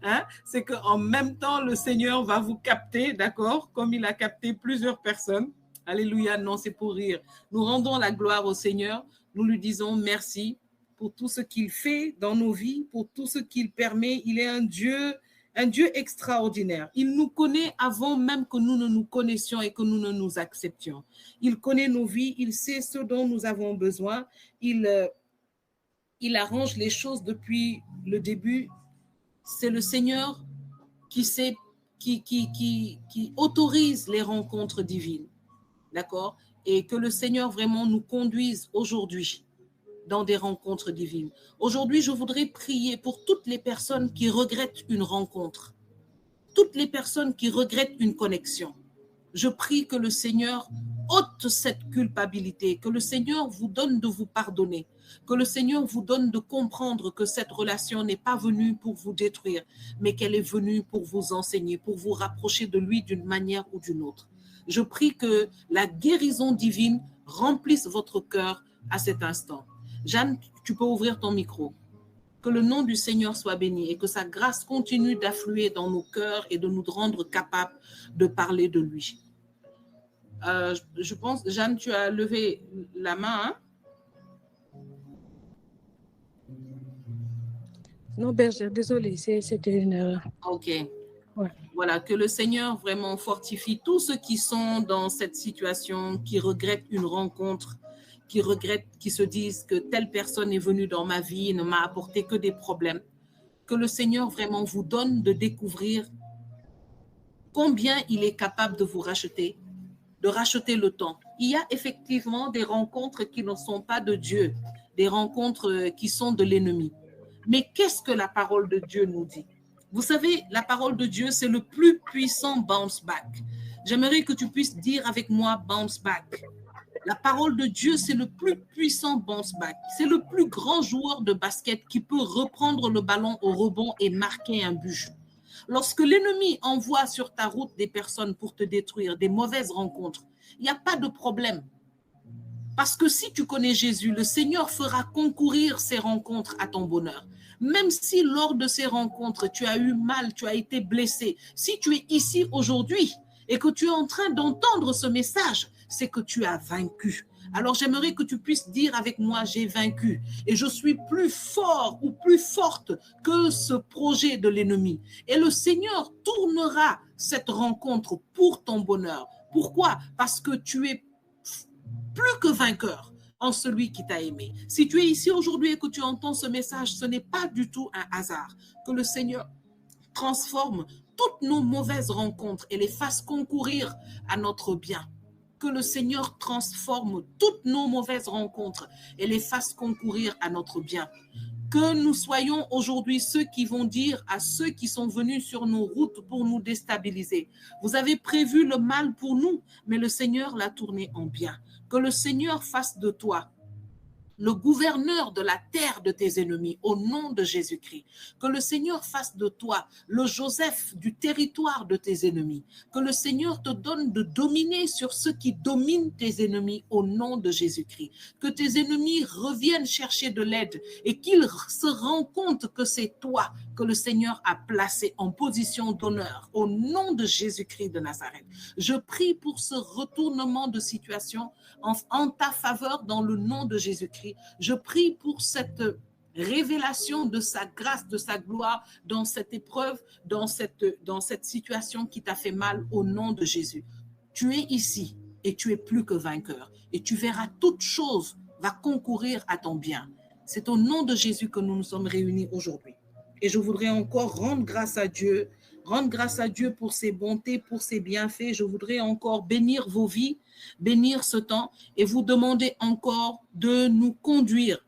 hein, c'est qu'en même temps, le Seigneur va vous capter, d'accord, comme il a capté plusieurs personnes. Alléluia, non, c'est pour rire. Nous rendons la gloire au Seigneur. Nous lui disons merci pour tout ce qu'il fait dans nos vies, pour tout ce qu'il permet. Il est un Dieu extraordinaire. Il nous connaît avant même que nous ne nous connaissions et que nous ne nous acceptions. Il connaît nos vies, il sait ce dont nous avons besoin. Il arrange les choses depuis le début. C'est le Seigneur qui autorise les rencontres divines. D'accord? Et que le Seigneur vraiment nous conduise aujourd'hui dans des rencontres divines. Aujourd'hui, je voudrais prier pour toutes les personnes qui regrettent une rencontre, toutes les personnes qui regrettent une connexion. Je prie que le Seigneur ôte cette culpabilité, que le Seigneur vous donne de vous pardonner, que le Seigneur vous donne de comprendre que cette relation n'est pas venue pour vous détruire, mais qu'elle est venue pour vous enseigner, pour vous rapprocher de lui d'une manière ou d'une autre. Je prie que la guérison divine remplisse votre cœur à cet instant. Jeanne, tu peux ouvrir ton micro. Que le nom du Seigneur soit béni et que sa grâce continue d'affluer dans nos cœurs et de nous rendre capables de parler de lui. Je pense, Jeanne, tu as levé la main, hein? Non, bergère, désolée, c'était une erreur. Ok. Ouais. Voilà, que le Seigneur vraiment fortifie tous ceux qui sont dans cette situation, qui regrettent une rencontre, qui regrettent, qui se disent que telle personne est venue dans ma vie et ne m'a apporté que des problèmes. Que le Seigneur vraiment vous donne de découvrir combien il est capable de vous racheter, de racheter le temps. Il y a effectivement des rencontres qui ne sont pas de Dieu, des rencontres qui sont de l'ennemi. Mais qu'est-ce que la parole de Dieu nous dit? Vous savez, la parole de Dieu, c'est le plus puissant bounce back. J'aimerais que tu puisses dire avec moi bounce back. La parole de Dieu, c'est le plus puissant bounce back. C'est le plus grand joueur de basket qui peut reprendre le ballon au rebond et marquer un but. Lorsque l'ennemi envoie sur ta route des personnes pour te détruire, des mauvaises rencontres, il n'y a pas de problème. Parce que si tu connais Jésus, le Seigneur fera concourir ces rencontres à ton bonheur. Même si lors de ces rencontres, tu as eu mal, tu as été blessé, si tu es ici aujourd'hui et que tu es en train d'entendre ce message, c'est que tu as vaincu. Alors j'aimerais que tu puisses dire avec moi, j'ai vaincu et je suis plus fort ou plus forte que ce projet de l'ennemi. Et le Seigneur tournera cette rencontre pour ton bonheur. Pourquoi? Parce que tu es plus que vainqueur en celui qui t'a aimé. Si tu es ici aujourd'hui et que tu entends ce message, ce n'est pas du tout un hasard. Que le Seigneur transforme toutes nos mauvaises rencontres et les fasse concourir à notre bien. Que le Seigneur transforme toutes nos mauvaises rencontres et les fasse concourir à notre bien. Que nous soyons aujourd'hui ceux qui vont dire à ceux qui sont venus sur nos routes pour nous déstabiliser, vous avez prévu le mal pour nous, mais le Seigneur l'a tourné en bien. Que le Seigneur fasse de toi le gouverneur de la terre de tes ennemis, au nom de Jésus-Christ. Que le Seigneur fasse de toi le Joseph du territoire de tes ennemis. Que le Seigneur te donne de dominer sur ceux qui dominent tes ennemis, au nom de Jésus-Christ. Que tes ennemis reviennent chercher de l'aide et qu'ils se rendent compte que c'est toi que le Seigneur a placé en position d'honneur, au nom de Jésus-Christ de Nazareth. Je prie pour ce retournement de situation en ta faveur dans le nom de Jésus-Christ. Je prie pour cette révélation de sa grâce, de sa gloire dans cette épreuve, dans cette situation qui t'a fait mal, au nom de Jésus. Tu es ici et tu es plus que vainqueur et tu verras toute chose va concourir à ton bien. C'est au nom de Jésus que nous nous sommes réunis aujourd'hui. Et je voudrais encore rendre grâce à Dieu pour ses bontés, pour ses bienfaits. Je voudrais encore bénir vos vies, bénir ce temps et vous demander encore de nous conduire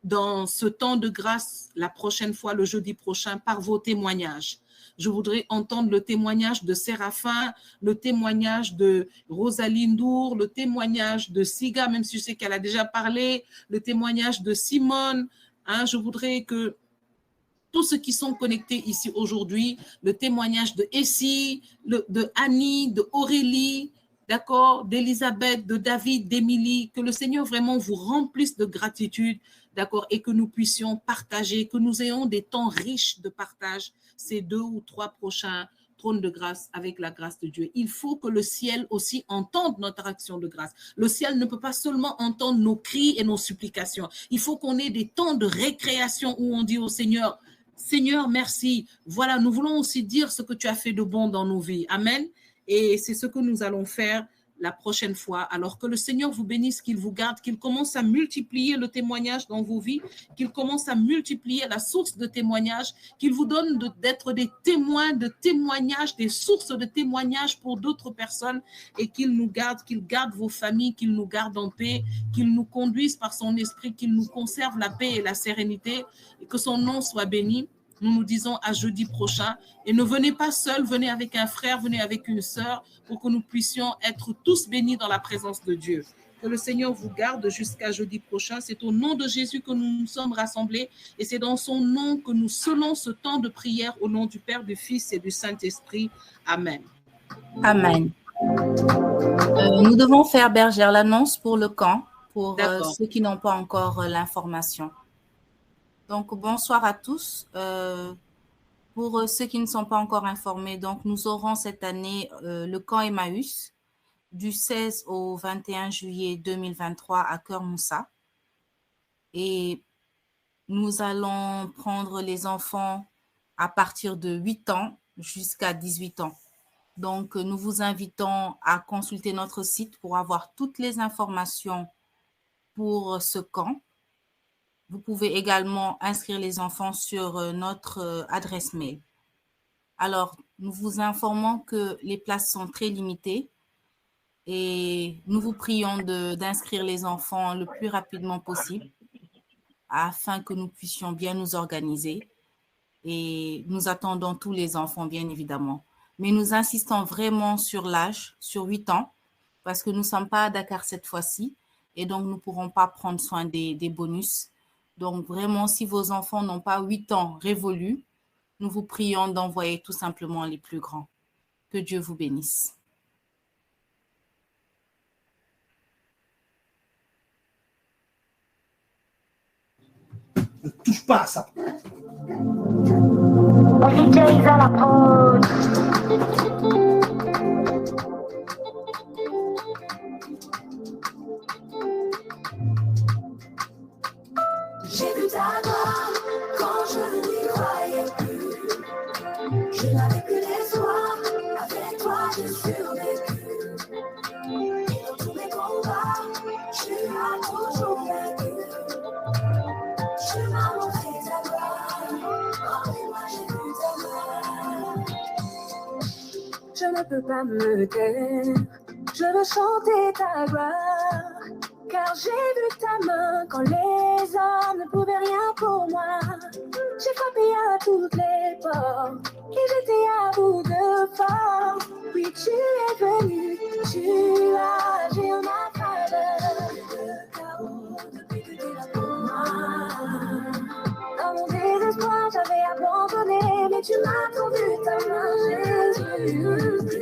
dans ce temps de grâce la prochaine fois, le jeudi prochain, par vos témoignages. Je voudrais entendre le témoignage de Séraphin, le témoignage de Rosalie Ndour, le témoignage de Siga, même si je sais qu'elle a déjà parlé, le témoignage de Simone. Je voudrais que tous ceux qui sont connectés ici aujourd'hui, le témoignage de Essie, de Annie, de Aurélie, d'accord, d'Elisabeth, de David, d'Émilie, que le Seigneur vraiment vous remplisse de gratitude, d'accord, et que nous puissions partager, que nous ayons des temps riches de partage ces 2 ou 3 prochains trônes de grâce avec la grâce de Dieu. Il faut que le ciel aussi entende notre action de grâce. Le ciel ne peut pas seulement entendre nos cris et nos supplications. Il faut qu'on ait des temps de récréation où on dit au Seigneur, Seigneur, merci. Voilà, nous voulons aussi dire ce que tu as fait de bon dans nos vies. Amen. Et c'est ce que nous allons faire la prochaine fois. Alors que le Seigneur vous bénisse, qu'il vous garde, qu'il commence à multiplier le témoignage dans vos vies, qu'il commence à multiplier la source de témoignage, qu'il vous donne d'être des témoins de témoignages, des sources de témoignages pour d'autres personnes et qu'il nous garde, qu'il garde vos familles, qu'il nous garde en paix, qu'il nous conduise par son esprit, qu'il nous conserve la paix et la sérénité et que son nom soit béni. Nous nous disons à jeudi prochain. Et ne venez pas seul, venez avec un frère, venez avec une sœur pour que nous puissions être tous bénis dans la présence de Dieu. Que le Seigneur vous garde jusqu'à jeudi prochain. C'est au nom de Jésus que nous nous sommes rassemblés et c'est dans son nom que nous scellons ce temps de prière au nom du Père, du Fils et du Saint-Esprit. Amen. Amen. Nous devons faire, bergère, l'annonce pour le camp, pour ceux qui n'ont pas encore l'information. Donc, bonsoir à tous. Pour ceux qui ne sont pas encore informés, donc nous aurons cette année le camp Emmaüs du 16 au 21 juillet 2023 à Cœur Moussa. Et nous allons prendre les enfants à partir de 8 ans jusqu'à 18 ans. Donc, nous vous invitons à consulter notre site pour avoir toutes les informations pour ce camp. Vous pouvez également inscrire les enfants sur notre adresse mail. Alors, nous vous informons que les places sont très limitées et nous vous prions d'inscrire les enfants le plus rapidement possible afin que nous puissions bien nous organiser. Et nous attendons tous les enfants, bien évidemment. Mais nous insistons vraiment sur l'âge, sur 8 ans, parce que nous ne sommes pas à Dakar cette fois-ci et donc nous ne pourrons pas prendre soin des bonus. Donc vraiment, si vos enfants n'ont pas 8 ans révolus, nous vous prions d'envoyer tout simplement les plus grands. Que Dieu vous bénisse. Ne touche pas à ça. DJ à la prod. J'ai vu ta gloire quand je n'y croyais plus. Je n'avais que l'espoir, avec toi j'ai survécu. Et dans tous mes combats, tu as toujours vaincu. Tu m'as montré ta gloire, oh et moi j'ai vu ta gloire. Je ne peux pas me taire, je veux chanter ta gloire. Car j'ai vu ta main quand les hommes ne pouvaient rien pour moi. J'ai frappé à toutes les portes et j'étais à bout de force. Puis tu es venu, tu as agi en ma faveur. Le chaos depuis que t'es là pour moi. Dans mon désespoir, j'avais abandonné, mais tu m'as tendu ta main, Jésus.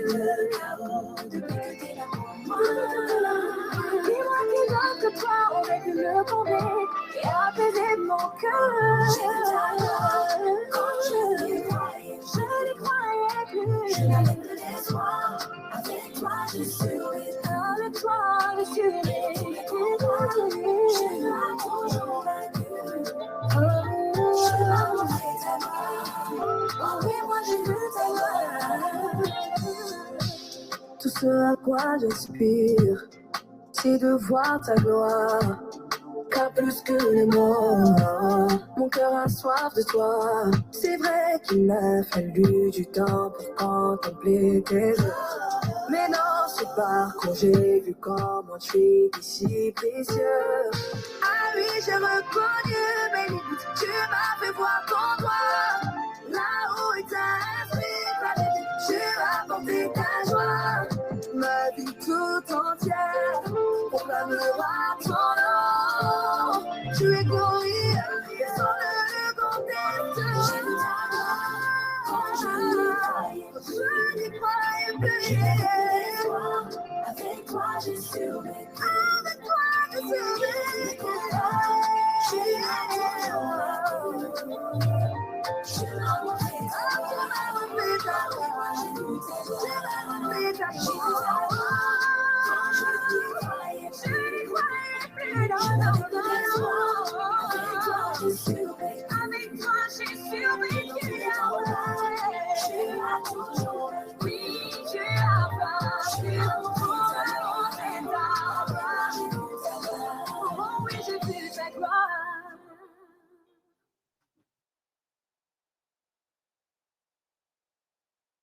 Le chaos depuis que t'es là pour moi. Dis-moi qui d'autre que toi aurait pu me combler et apaiser mon cœur. J'ai vu ta gloire quand je n'y croyais plus. Je n'avais plus d'espoir, avec toi j'ai survécu. Avec toi j'ai survécu. Tu m'as toujours vaincu. Tu m'as montré ta gloire. Oh oui, moi j'ai vu ta gloire. Tout ce à quoi j'aspire, c'est de voir ta gloire, car plus que les morts, mon cœur a soif de toi. C'est vrai qu'il m'a fallu du temps pour contempler tes œuvres, mais dans ce parcours j'ai vu comment tu es si précieux. Ah oui, j'ai reconnu mes limites, tu m'as fait voir ton doigt, là où est ta esprit, tu as porté ta joie. Ma vie tout entière proclamera ton nom. Tu es glorieux, personne ne le conteste. J'ai vu ta gloire quand je n'y croyais plus. Avec toi j'ai survécu. Avec toi j'ai survécu. Tu m'as montré ta gloire. J'ai vu ta gloire. J'ai vu ta gloire. Quand je n'y croyais plus. Avec toi j'ai survécu. Avec toi j'ai survécu. Tu as toujours, oui, tu as vaincu.